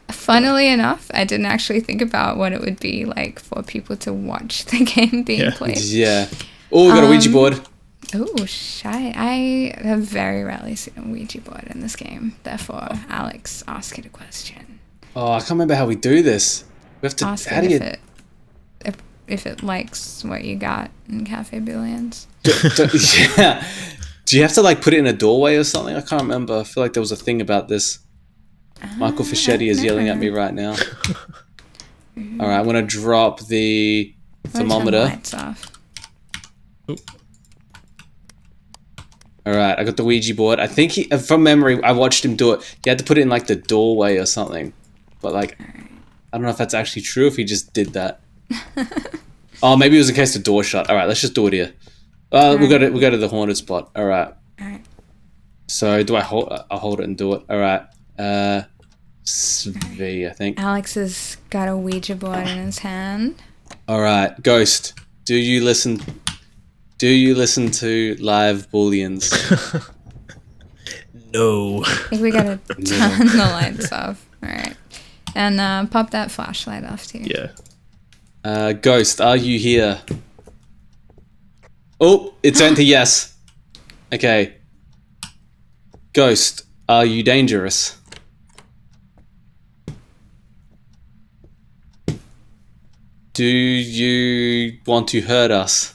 Funnily enough, I didn't actually think about what it would be like for people to watch the game being played. Yeah. Oh, we got a Ouija board. Oh, shy. I have very rarely seen a Ouija board in this game. Therefore, Alex, ask it a question. Oh, I can't remember how we do this. We have to. Ask how do it you? if it likes what you got in Cafe Booleans. Yeah. Do you have to like put it in a doorway or something? I can't remember. I feel like there was a thing about this. Michael Fischetti is yelling at me right now. All right, I'm gonna drop the thermometer. Lights off. All right, I got the Ouija board. I think from memory, I watched him do it. He had to put it in like the doorway or something. But like, I don't know if that's actually true. If he just did that. Oh, maybe it was in case the door shut. All right, let's just do it here. We go to the haunted spot. All right. So do I hold? I'll hold it and do it. All right. V, I think. Alex has got a Ouija board in his hand. All right, Ghost. Do you listen to live Booleans? No. I think we gotta turn the lights off. All right, and pop that flashlight off too. Yeah. Ghost, are you here? Oh, it turned to yes. Okay. Ghost, are you dangerous? Do you want to hurt us?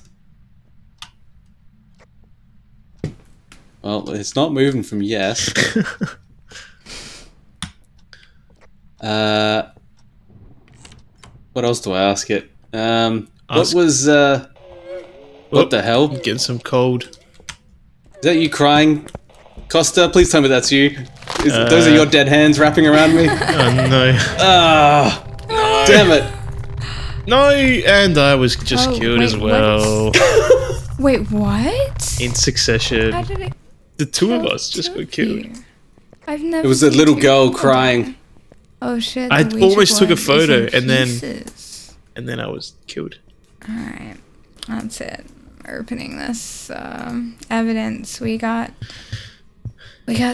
Well, it's not moving from yes. What else do I ask it? What was what the hell? Getting some cold. Is that you crying? Costa, please tell me that's you. Those are your dead hands wrapping around me. Oh no. Ah, damn it. No, and I was just killed wait, as well. Wait, what? In succession. How did it? The two of kill us just two got killed. of you? I've never. It was a seen little two girl people crying. die. Oh shit! I the Ouija almost took a board is photo in and pieces. then I was killed. All right, that's it. Opening this evidence. We got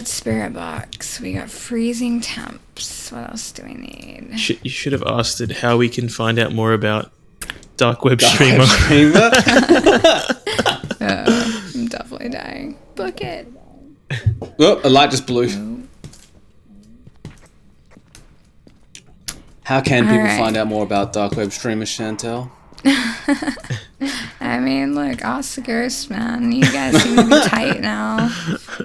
spirit box. We got freezing temps. What else do we need? You should have asked it how we can find out more about dark web streamer. I'm definitely dying. Book it. Oh, a light just blew. How can people find out more about dark web streamers, Chantal? I mean, look, ask the ghost, man. You guys seem to be tight now.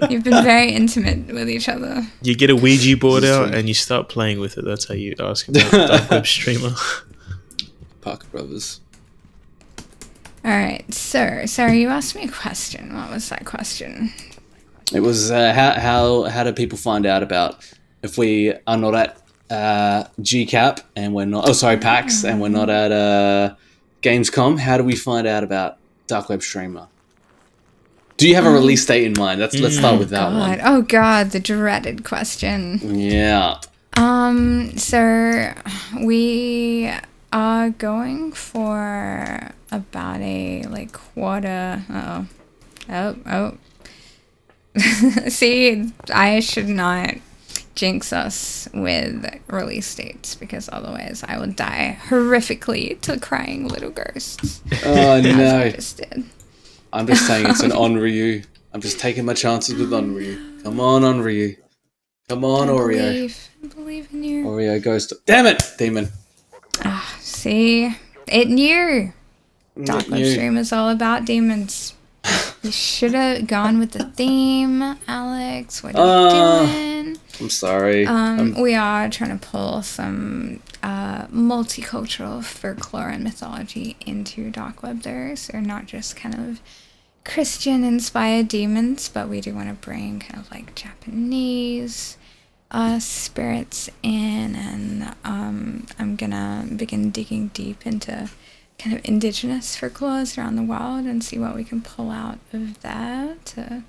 You've been very intimate with each other. You get a Ouija board out and you start playing with it. That's how you ask about dark web streamer. Parker Brothers. All right, so Sarah, you asked me a question. What was that question? It was how do people find out about if we are not at GCAP and we're not PAX and we're not at Gamescom, how do we find out about dark web streamer? Do you have a release date in mind? Let's start with that one. Oh god, the dreaded question. Yeah. So we are going for about a quarter. Oh. See, I should not jinx us with release dates because otherwise I will die horrifically to crying little ghosts. Oh no! I just did. I'm just saying it's an Onryu. I'm just taking my chances with Onryu. Come on, Onryu. Come on, Oreo. I believe in you. Oreo ghost. Damn it, demon. See, it knew. Dark web stream is all about demons. You should have gone with the theme, Alex. What are you doing? I'm sorry. We are trying to pull some multicultural folklore and mythology into dark web there. So not just kind of Christian-inspired demons, but we do want to bring kind of like Japanese spirits in. And I'm going to begin digging deep into kind of indigenous folklores around the world and see what we can pull out of that to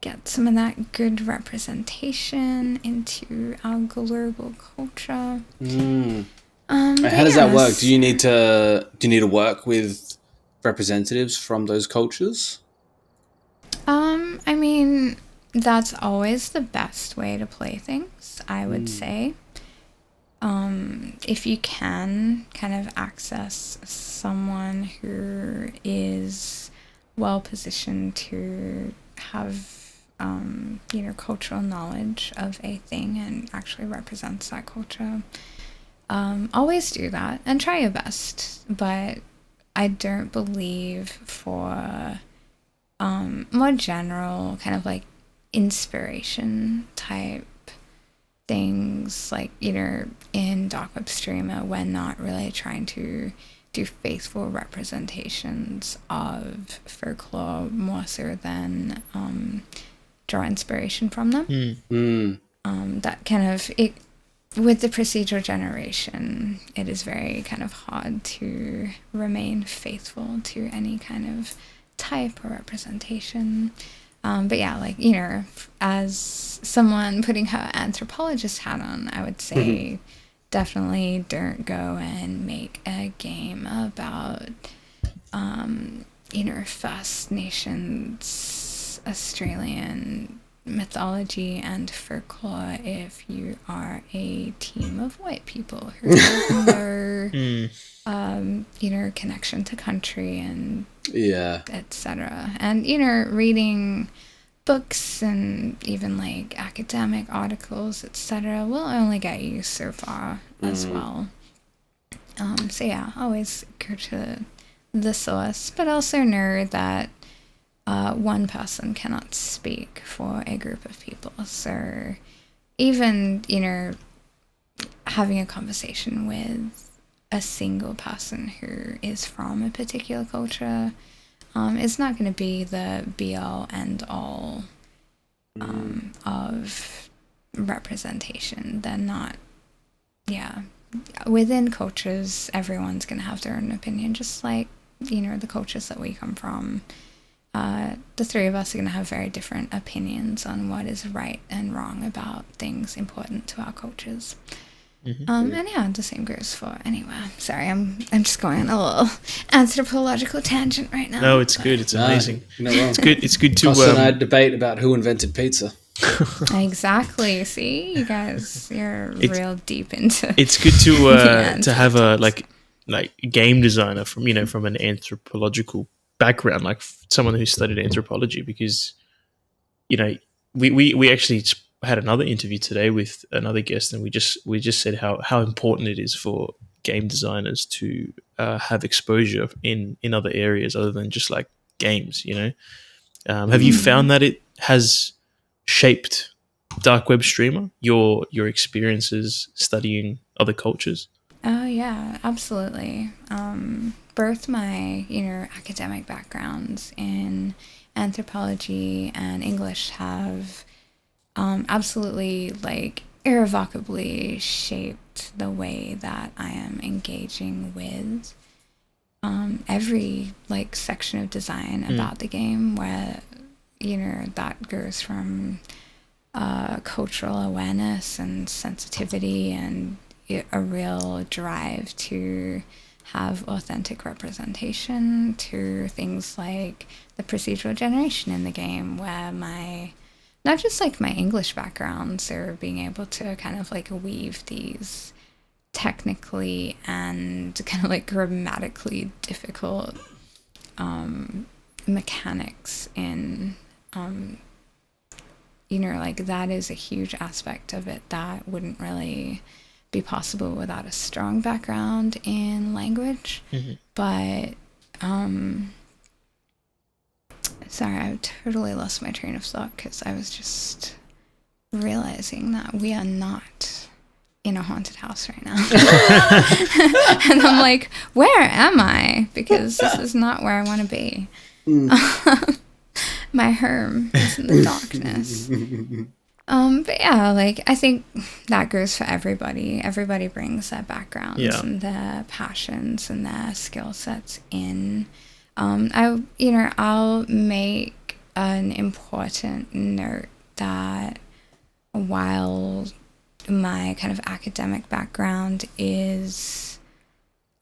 get some of that good representation into our global culture. How does that work? Do you need to work with representatives from those cultures? I mean, that's always the best way to play things, I would say. If you can kind of access someone who is well positioned to have cultural knowledge of a thing and actually represents that culture, always do that and try your best. But I don't believe for more general kind of like inspiration type things, like in darkwebSTREAMER, we're not really trying to do faithful representations of folklore, more so than draw inspiration from them. That kind of with the procedural generation, it is very kind of hard to remain faithful to any kind of type or representation. But yeah, as someone putting her anthropologist hat on, I would say definitely don't go and make a game about, First Nations Australian mythology and folklore if you are a team of white people who have no, connection to country and etc. And reading books and even like academic articles, etc., will only get you so far as well. So yeah, always go to the source, but also know that one person cannot speak for a group of people. So even, having a conversation with a single person who is from a particular culture is not going to be the be-all, end-all of representation. They're not, within cultures, everyone's going to have their own opinion, just like, the cultures that we come from. the three of us are going to have very different opinions on what is right and wrong about things important to our cultures. And yeah, the same goes for anywhere. Sorry, I'm just going on a little anthropological tangent right now. No, it's good. It's amazing. No, you're not wrong. It's good. It's good to. Costa and I debate about who invented pizza. Exactly. See, you guys, you're real deep into. It's good to have a like game designer from an anthropological background, like someone who studied anthropology, because we actually had another interview today with another guest, and we just said how important it is for game designers to have exposure in other areas other than just like games. Have you found that it has shaped dark web streamer, your experiences studying other cultures? Oh yeah, absolutely. Both my academic backgrounds in anthropology and English have absolutely, like, irrevocably shaped the way that I am engaging with every like section of design about the game, where that goes from cultural awareness and sensitivity and a real drive to have authentic representation, to things like the procedural generation in the game, where not just like my English background, so being able to kind of like weave these technically and kind of like grammatically difficult mechanics in like that is a huge aspect of it that wouldn't really be possible without a strong background in language. But sorry, I totally lost my train of thought because I was just realizing that we are not in a haunted house right now. And I'm like, where am I? Because this is not where I want to be. My home is in the darkness. But yeah, like, I think that goes for everybody. Everybody brings their backgrounds and their passions and their skill sets in. I'll make an important note that while my kind of academic background is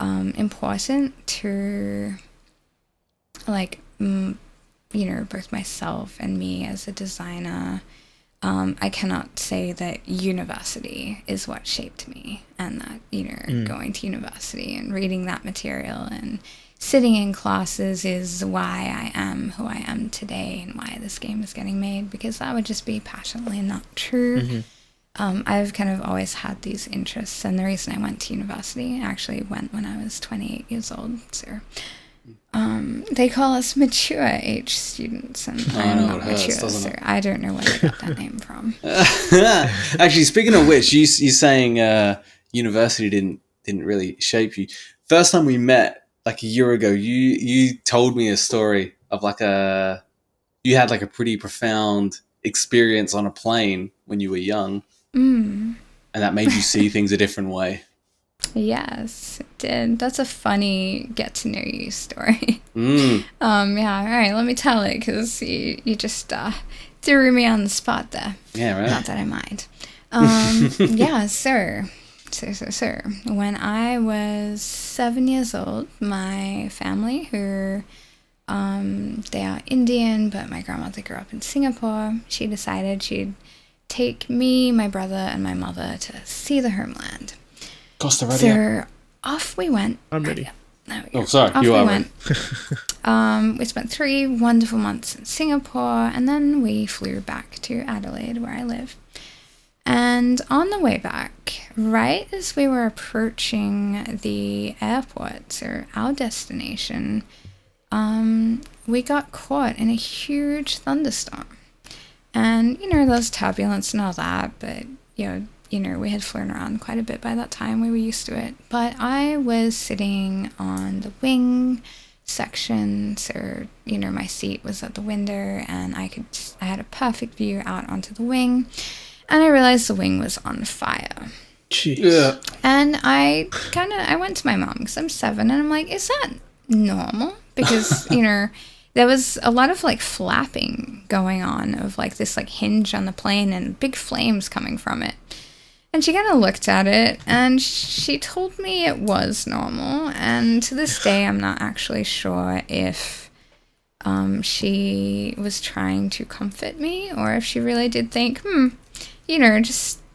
important to, like, both myself and me as a designer, I cannot say that university is what shaped me, and that, going to university and reading that material and sitting in classes is why I am who I am today and why this game is getting made, because that would just be patently not true. I've kind of always had these interests, and the reason I went to university, I actually went when I was 28 years old, so they call us mature age students, and I'm not mature, so I don't know where they got that name from. Actually, speaking of which, you saying university didn't really shape you. First time we met, like a year ago, you told me a story of you had like a pretty profound experience on a plane when you were young, and that made you see things a different way. Yes, it did. That's a funny get to know you story. Yeah, all right, let me tell it, because you just threw me on the spot there. Yeah, right. Not that I mind. Yeah, So when I was 7 years old, my family, who they are Indian, but my grandmother grew up in Singapore, she decided she'd take me, my brother, and my mother to see the homeland. Costa, ready? So off we went. I'm ready. There we go. Oh, sorry, off you we are went. ready. We spent 3 wonderful months in Singapore, and then we flew back to Adelaide, where I live. And on the way back, right as we were approaching the airport, so our destination, we got caught in a huge thunderstorm. And, there's turbulence and all that, but, we had flown around quite a bit by that time. We were used to it. But I was sitting on the wing section, so, my seat was at the window, and I had a perfect view out onto the wing. And I realized the wing was on fire. Jeez. Yeah. And I went to my mom, because I'm 7, and I'm like, is that normal? Because, there was a lot of like flapping going on of like this like hinge on the plane and big flames coming from it. And she kind of looked at it and she told me it was normal. And to this day, I'm not actually sure if she was trying to comfort me or if she really did think,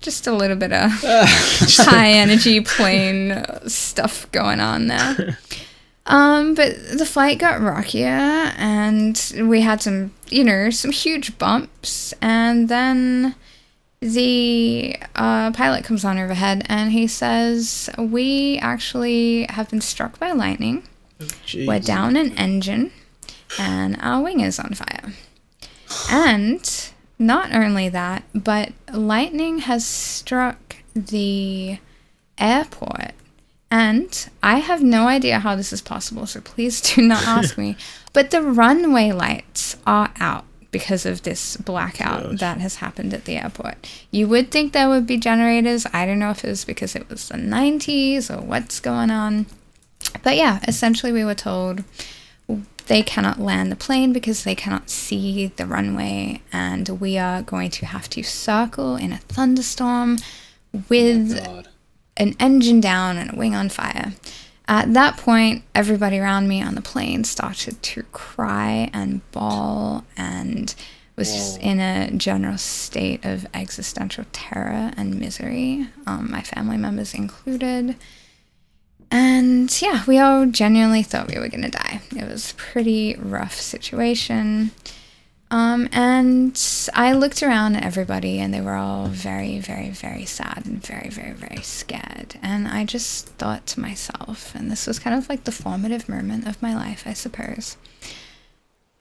just a little bit of high energy plane stuff going on there. But the flight got rockier and we had some huge bumps, and then the pilot comes on overhead and he says, we actually have been struck by lightning. We're down an engine and our wing is on fire. And not only that, but lightning has struck the airport. And I have no idea how this is possible, so please do not ask me. But the runway lights are out because of this blackout that has happened at the airport. You would think there would be generators. I don't know if it was because it was the 90s or what's going on. But yeah, essentially we were told they cannot land the plane because they cannot see the runway, and we are going to have to circle in a thunderstorm with an engine down and a wing on fire. At that point, everybody around me on the plane started to cry and bawl and was just in a general state of existential terror and misery, my family members included. And yeah, we all genuinely thought we were going to die. It was a pretty rough situation. And I looked around at everybody and they were all very, very, very sad and very, very, very scared. And I just thought to myself, and this was kind of like the formative moment of my life, I suppose.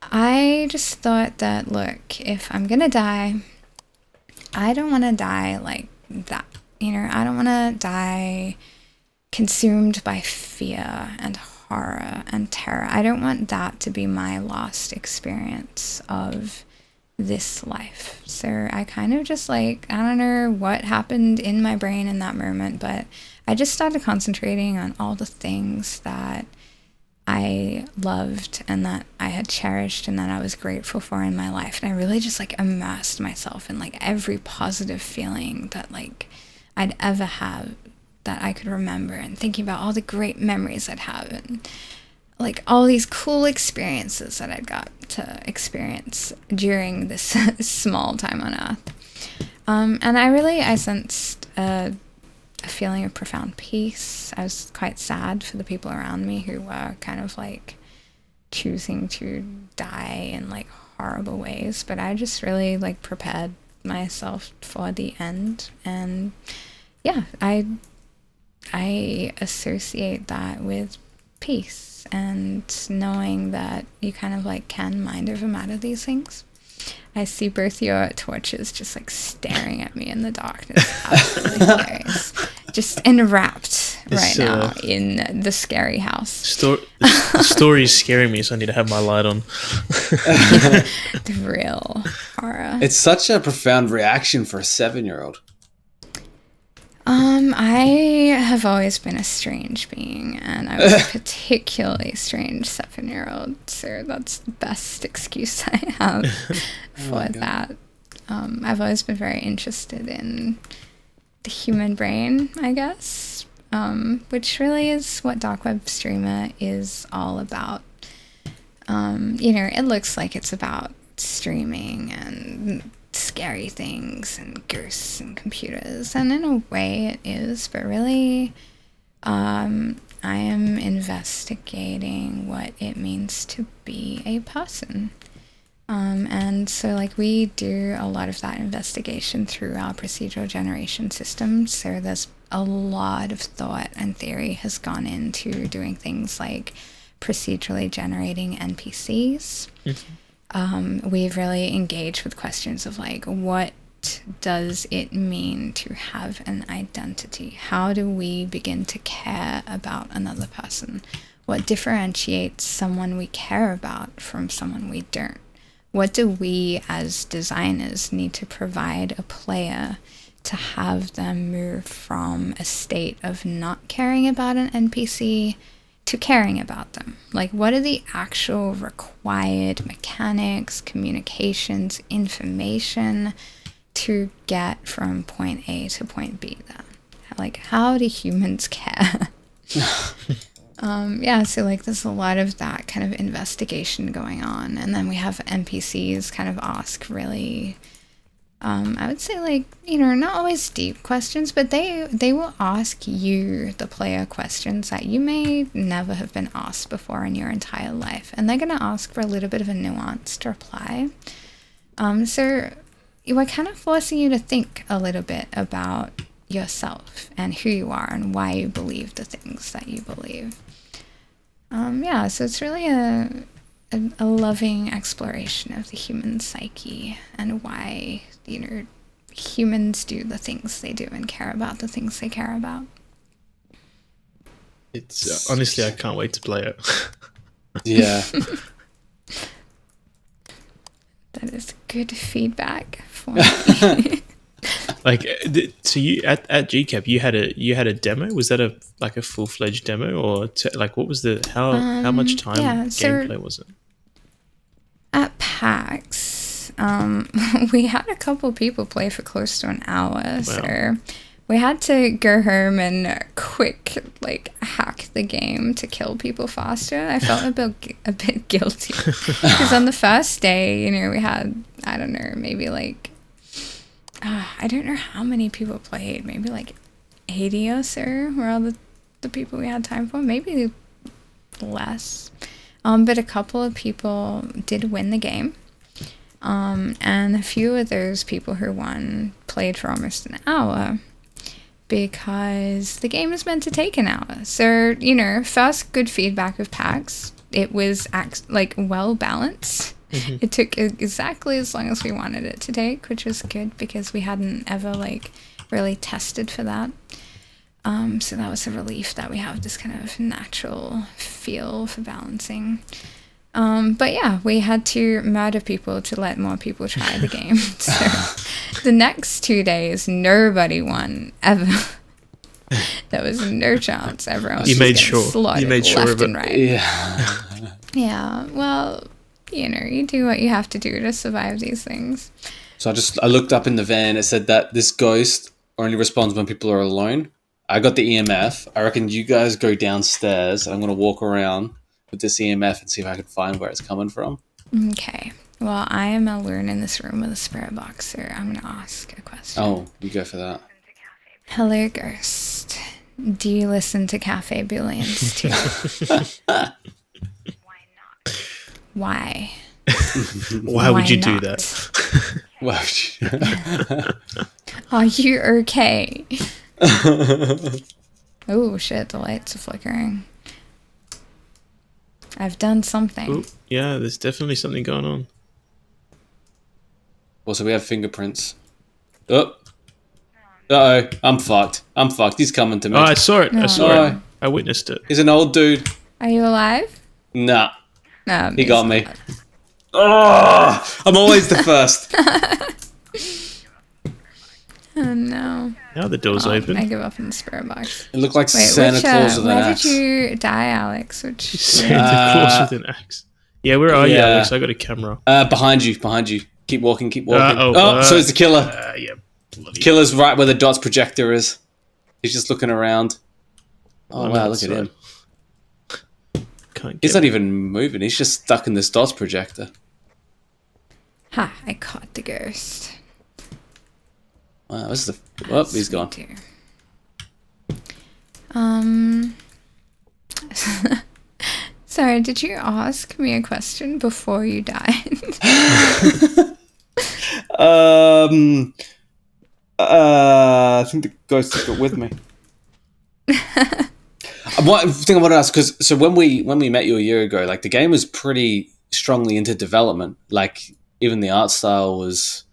I just thought that, look, if I'm going to die, I don't want to die like that. I don't want to die consumed by fear and horror and terror. I don't want that to be my last experience of this life. So I kind of just I don't know what happened in my brain in that moment, but I just started concentrating on all the things that I loved and that I had cherished and that I was grateful for in my life. And I really just immersed myself in every positive feeling that I'd ever have, that I could remember, and thinking about all the great memories I'd have and all these cool experiences that I'd got to experience during this small time on Earth. And I sensed a feeling of profound peace. I was quite sad for the people around me who were kind of choosing to die in horrible ways, but I just really prepared myself for the end. And yeah, I associate that with peace and knowing that you kind of can mind over matter these things. I see both your torches just staring at me in the darkness. Absolutely hilarious. Just enwrapped now in the scary house. The story is scaring me, so I need to have my light on. The real horror. It's such a profound reaction for a 7-year-old. I have always been a strange being, and I was a particularly strange 7-year-old, so that's the best excuse I have for that. I've always been very interested in the human brain, I guess, which really is what darkwebSTREAMER is all about. It looks like it's about streaming and scary things and ghosts and computers, and in a way it is, but really I am investigating what it means to be a person, and so we do a lot of that investigation through our procedural generation system. So there's a lot of thought and theory has gone into doing things like procedurally generating NPCs. We've really engaged with questions of what does it mean to have an identity? How do we begin to care about another person? What differentiates someone we care about from someone we don't? What do we as designers need to provide a player to have them move from a state of not caring about an NPC to caring about them. Like, what are the actual required mechanics, communications, information to get from point A to point B then? Like, how do humans care? Yeah, so like there's a lot of that kind of investigation going on. And then we have NPCs kind of ask really, I would say, like, you know, not always deep questions, but they will ask you, the player, questions that you may never have been asked before in your entire life. And they're going to ask for a little bit of a nuanced reply. So we're kind of forcing you to think a little bit about yourself and who you are and why you believe the things that you believe. Yeah, so it's really a loving exploration of the human psyche and why, you know, humans do the things they do and care about the things they care about. It's honestly, I can't wait to play it. Yeah. That is good feedback for me. Like, so you at GCAP, you had a demo. Was that a full-fledged demo, or like what was the how much time gameplay was it? At PAX, we had a couple people play for close to an hour, wow. So we had to go home and quick hack the game to kill people faster. I felt a bit guilty because on the first day, you know, we had, I don't know, maybe I don't know how many people played. Maybe 80 or so were all the people we had time for. Maybe less. But a couple of people did win the game. And a few of those people who won played for almost an hour because the game is meant to take an hour. So, you know, first good feedback of PAX. It was well balanced. Mm-hmm. It took exactly as long as we wanted it to take, which was good because we hadn't ever really tested for that. So that was a relief that we have this kind of natural feel for balancing. But yeah, we had to murder people to let more people try the game. So the next 2 days, nobody won ever. There was no chance. Everyone was slaughtered left and right. Yeah. Yeah. Well, you know, you do what you have to do to survive these things. So I looked up in the van. It said that this ghost only responds when people are alone. I got the EMF. I reckon you guys go downstairs. I'm going to walk around with this EMF and see if I can find where it's coming from. Okay. Well, I am alone in this room with a spirit box, so I'm going to ask a question. Oh, you go for that. Hello, ghost. Do you listen to Cafe Booleans too? Why? Why would you do that? Are you okay? Oh shit, the lights are flickering. I've done something. Ooh, yeah, there's definitely something going on. Also, we have fingerprints. Oh. Uh-oh. I'm fucked. He's coming to me. Oh, I saw it. I saw it. I witnessed it. He's an old dude. Are you alive? Nah. No, he got me. Oh, I'm always the first. Oh no. Now the door's open. I give up in the spirit box. It looked like Santa Claus with an axe. Where did you die, Alex? Santa Claus with an axe. Yeah, where are you, Alex? I got a camera. Behind you. Keep walking. Oh, so is the killer. Yeah. Killer's right where the DOTS projector is. He's just looking around. Oh, wow, look at him. He's not even moving. He's just stuck in this DOTS projector. Ha, I caught the ghost. Wow, this is the... Oh, he's gone. Sorry, did you ask me a question before you died? I think the ghost got with me. One thing I want to ask, because when we met you a year ago, the game was pretty strongly into development. Even the art style was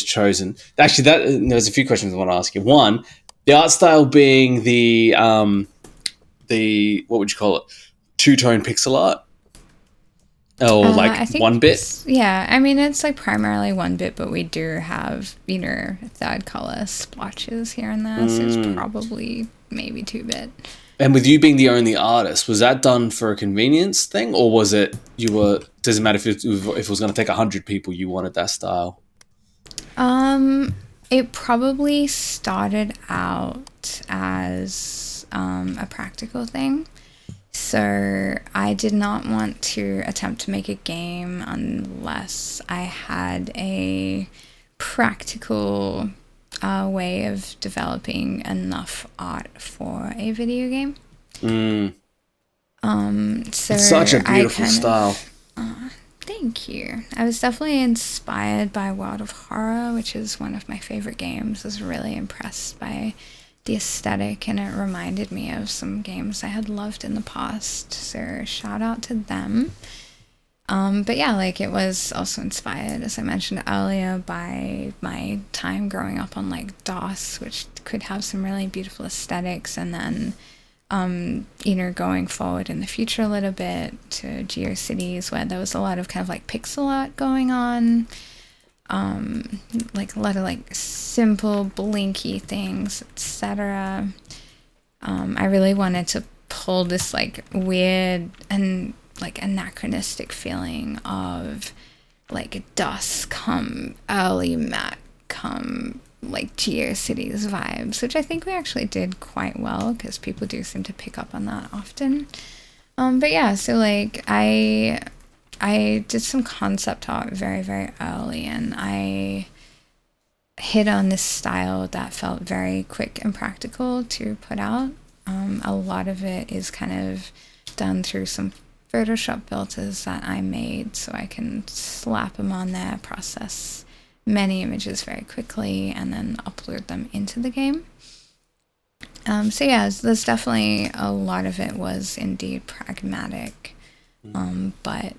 chosen. Actually, there's a few questions I want to ask you. One, the art style being the what would you call it? Two-tone pixel art, or I think 1-bit. Yeah, I mean it's primarily 1-bit, but we do have third color splotches here and there, so it's probably maybe 2-bit. And with you being the only artist, was that done for a convenience thing, or was it doesn't matter if it was going to take 100 people, you wanted that style? It probably started out as a practical thing. So I did not want to attempt to make a game unless I had a practical way of developing enough art for a video game. So it's such a beautiful style. Thank you. I was definitely inspired by World of Horror, which is one of my favorite games. I was really impressed by the aesthetic, and it reminded me of some games I had loved in the past. So shout out to them. But yeah, like it was also inspired, as I mentioned earlier, by my time growing up on like DOS, which could have some really beautiful aesthetics, and then going forward in the future a little bit to GeoCities, where there was a lot of kind of like pixel art going on, like a lot of like simple blinky things, etc. I really wanted to pull this like weird and like anachronistic feeling of like DOS come early Mac come like GeoCities vibes, which I think we actually did quite well because people do seem to pick up on that often. But yeah, so like I did some concept art very, very early, and I hit on this style that felt very quick and practical to put out. A lot of it is kind of done through some Photoshop filters that I made so I can slap them on there, process many images very quickly, and then upload them into the game. So yeah, there's definitely a lot of it was indeed pragmatic, but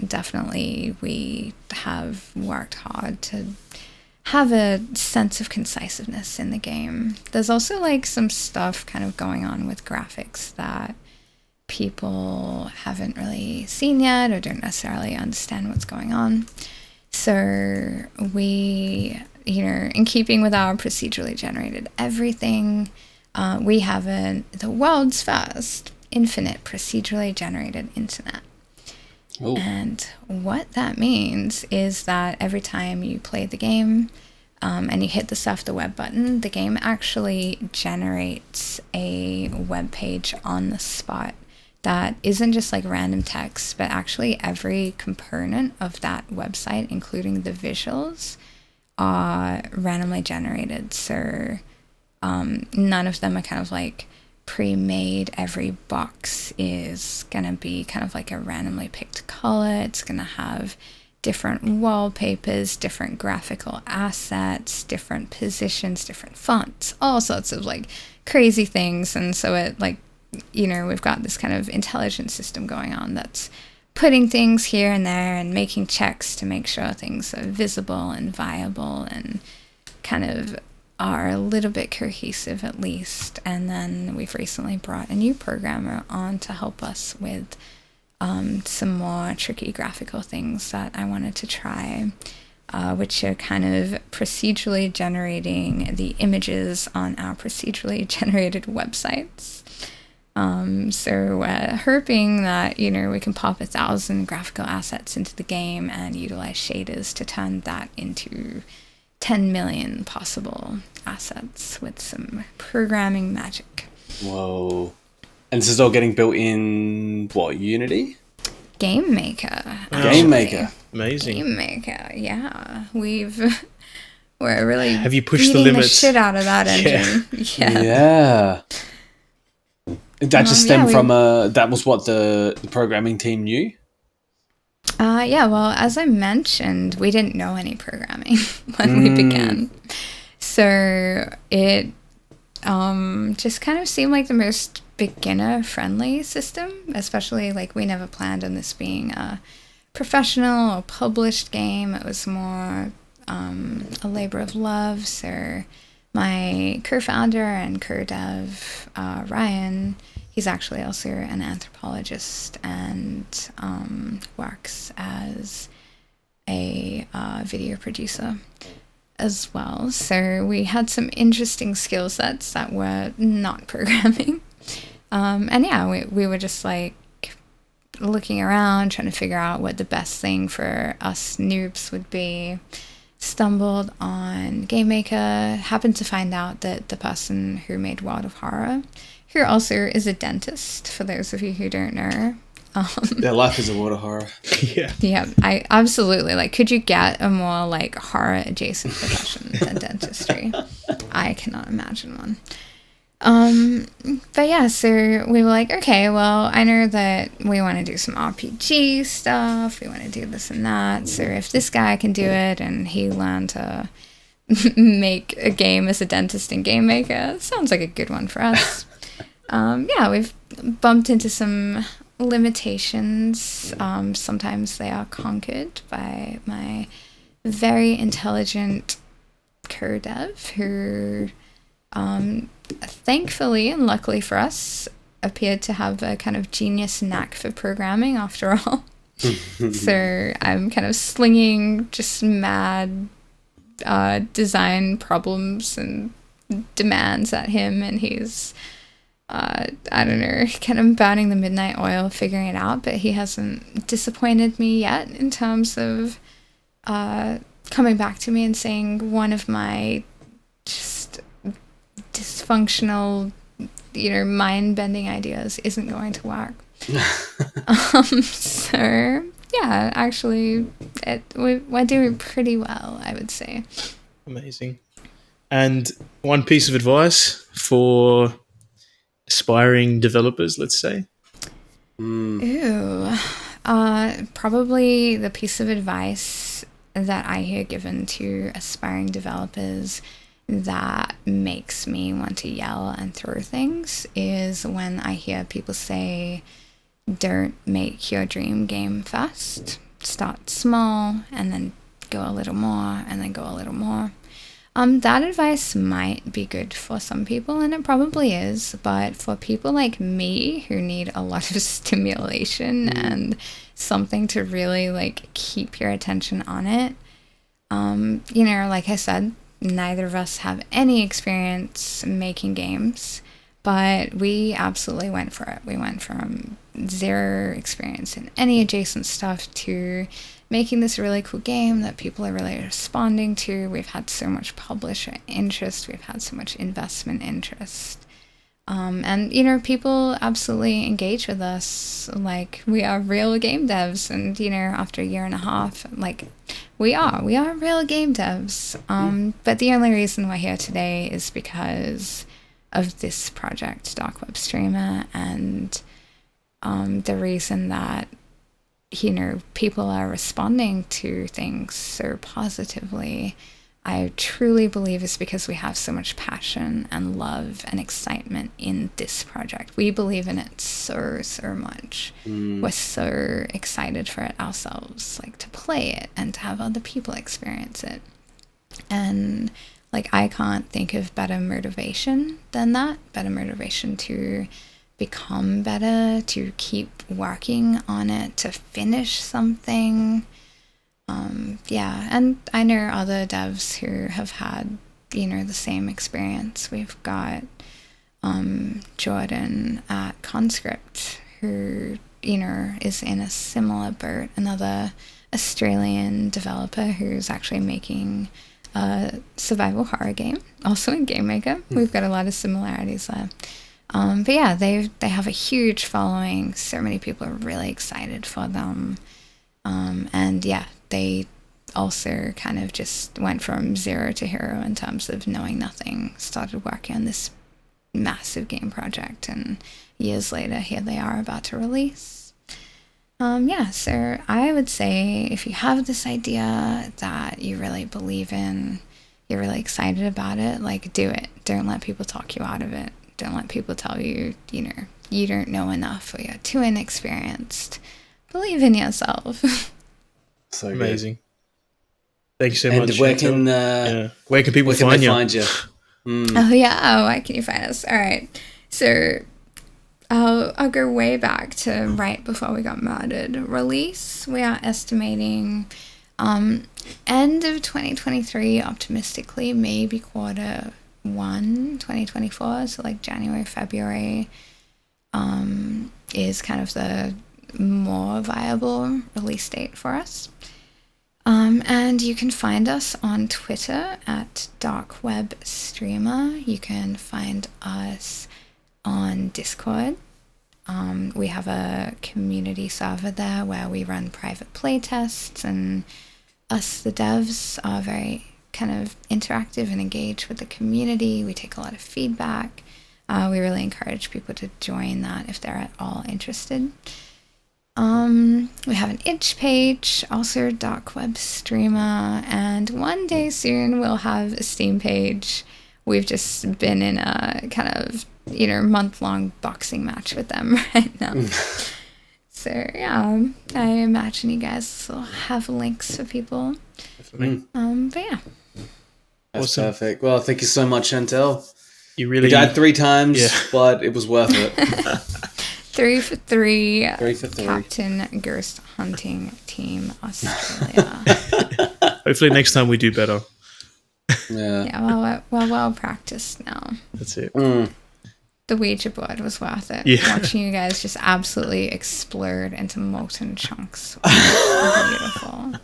definitely we have worked hard to have a sense of conciseness in the game. There's also like some stuff kind of going on with graphics that people haven't really seen yet or don't necessarily understand what's going on. So we, in keeping with our procedurally generated everything, we have the world's first infinite procedurally generated internet. Ooh. And what that means is that every time you play the game and you hit the surf the web button, the game actually generates a web page on the spot that isn't just like random text, but actually every component of that website, including the visuals, are randomly generated. So none of them are kind of like pre-made. Every box is going to be kind of like a randomly picked color. It's going to have different wallpapers, different graphical assets, different positions, different fonts, all sorts of like crazy things. And so it like, we've got this kind of intelligent system going on that's putting things here and there and making checks to make sure things are visible and viable and kind of are a little bit cohesive at least. And then we've recently brought a new programmer on to help us with some more tricky graphical things that I wanted to try, which are kind of procedurally generating the images on our procedurally generated websites. So we're hoping that, we can pop 1,000 graphical assets into the game and utilize shaders to turn that into 10 million possible assets with some programming magic. Whoa. And this is all getting built in, what, Unity? Game Maker. Game Maker. Amazing. Game Maker, yeah. We're really have you pushed the limits? The shit out of that engine. Yeah. That just stemmed from that was what the programming team knew? Yeah, well, as I mentioned, we didn't know any programming when we began. So it just kind of seemed like the most beginner-friendly system, especially like we never planned on this being a professional or published game. It was more a labor of love. So my co-founder and co-dev, Ryan, he's actually also an anthropologist and works as a video producer as well. So we had some interesting skill sets that were not programming. And yeah, we were just like looking around, trying to figure out what the best thing for us noobs would be. Stumbled on Game Maker, happened to find out that the person who made World of Horror, who also is a dentist, for those of you who don't know. Their life is a world of horror. Yeah. Yeah, I absolutely, like, could you get a more like horror adjacent profession than dentistry? I cannot imagine one. But yeah, so we were like, okay, well, I know that we want to do some RPG stuff, we want to do this and that, so if this guy can do it and he learned to make a game as a dentist and game maker, sounds like a good one for us. Yeah, we've bumped into some limitations. Sometimes they are conquered by my very intelligent co-dev who thankfully and luckily for us appeared to have a kind of genius knack for programming after all. So I'm kind of slinging just mad design problems and demands at him, and he's I don't know, kind of burning the midnight oil figuring it out, but he hasn't disappointed me yet in terms of coming back to me and saying one of my just dysfunctional, mind-bending ideas isn't going to work. So yeah, actually we're doing pretty well, I would say. Amazing. And one piece of advice for aspiring developers, let's say? Ooh. Probably the piece of advice that I hear given to aspiring developers that makes me want to yell and throw things is when I hear people say, don't make your dream game first. Start small and then go a little more and then go a little more. That advice might be good for some people, and it probably is, but for people like me who need a lot of stimulation and something to really like keep your attention on it, like I said, neither of us have any experience making games, but we absolutely went for it. We went from zero experience in any adjacent stuff to making this really cool game that people are really responding to. We've had so much publisher interest. We've had so much investment interest. And people absolutely engage with us like we are real game devs. And, after a year and a half, like we are real game devs. But the only reason we're here today is because of this project, darkwebSTREAMER, and the reason that people are responding to things so positively, I truly believe is because we have so much passion and love and excitement in this project. We believe in it so much. We're so excited for it ourselves, like to play it and to have other people experience it. And like, I can't think of better motivation than that, better motivation to become better, to keep working on it, to finish something. And I know other devs who have had, the same experience. We've got Jordan at Conscript, who, is in a similar boat, another Australian developer who's actually making a survival horror game, also in Game Maker. We've got a lot of similarities there. But yeah, they have a huge following. So many people are really excited for them. And yeah, they also kind of just went from zero to hero in terms of knowing nothing, started working on this massive game project, and years later, here they are about to release. So I would say if you have this idea that you really believe in, you're really excited about it, like, do it. Don't let people talk you out of it. Don't let people tell you, you don't know enough or you're too inexperienced. Believe in yourself. So amazing. Thank you so and much. Where can people find you? Oh yeah, why can you find us? All right, so I'll go way back to right before we got murdered. Release, we are estimating end of 2023, optimistically, maybe quarter 1 2024, so like January, February. is kind of the more viable release date for us. And you can find us on Twitter at darkwebSTREAMER. You can find us on Discord. We have a community server there where we run private playtests, and us, the devs, are very kind of interactive and engaged with the community. We take a lot of feedback. We really encourage people to join that if they're at all interested. We have an itch page, also darkwebSTREAMER, and one day soon we'll have a Steam page. We've just been in a kind of, month-long boxing match with them right now. So yeah, I imagine you guys will have links for people. But yeah. That's Awesome. perfect. Well, thank you so much, Chantal. You We died 3 times, Yeah. but it was worth it. 3 for 3. 3 for 3. Captain Ghost Hunting Team Australia. Hopefully next time we do better. Yeah. Yeah, well, we're well practiced now. That's it. The Ouija board was worth it. Yeah. Watching you guys just absolutely explode into molten chunks. Beautiful.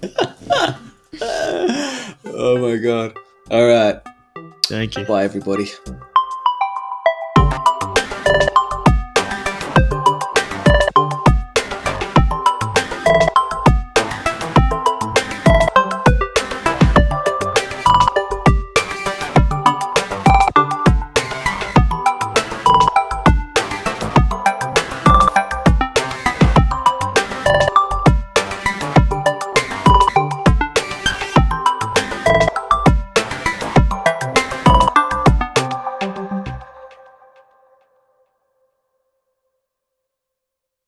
Oh my god. All right. Thank you. Bye, everybody.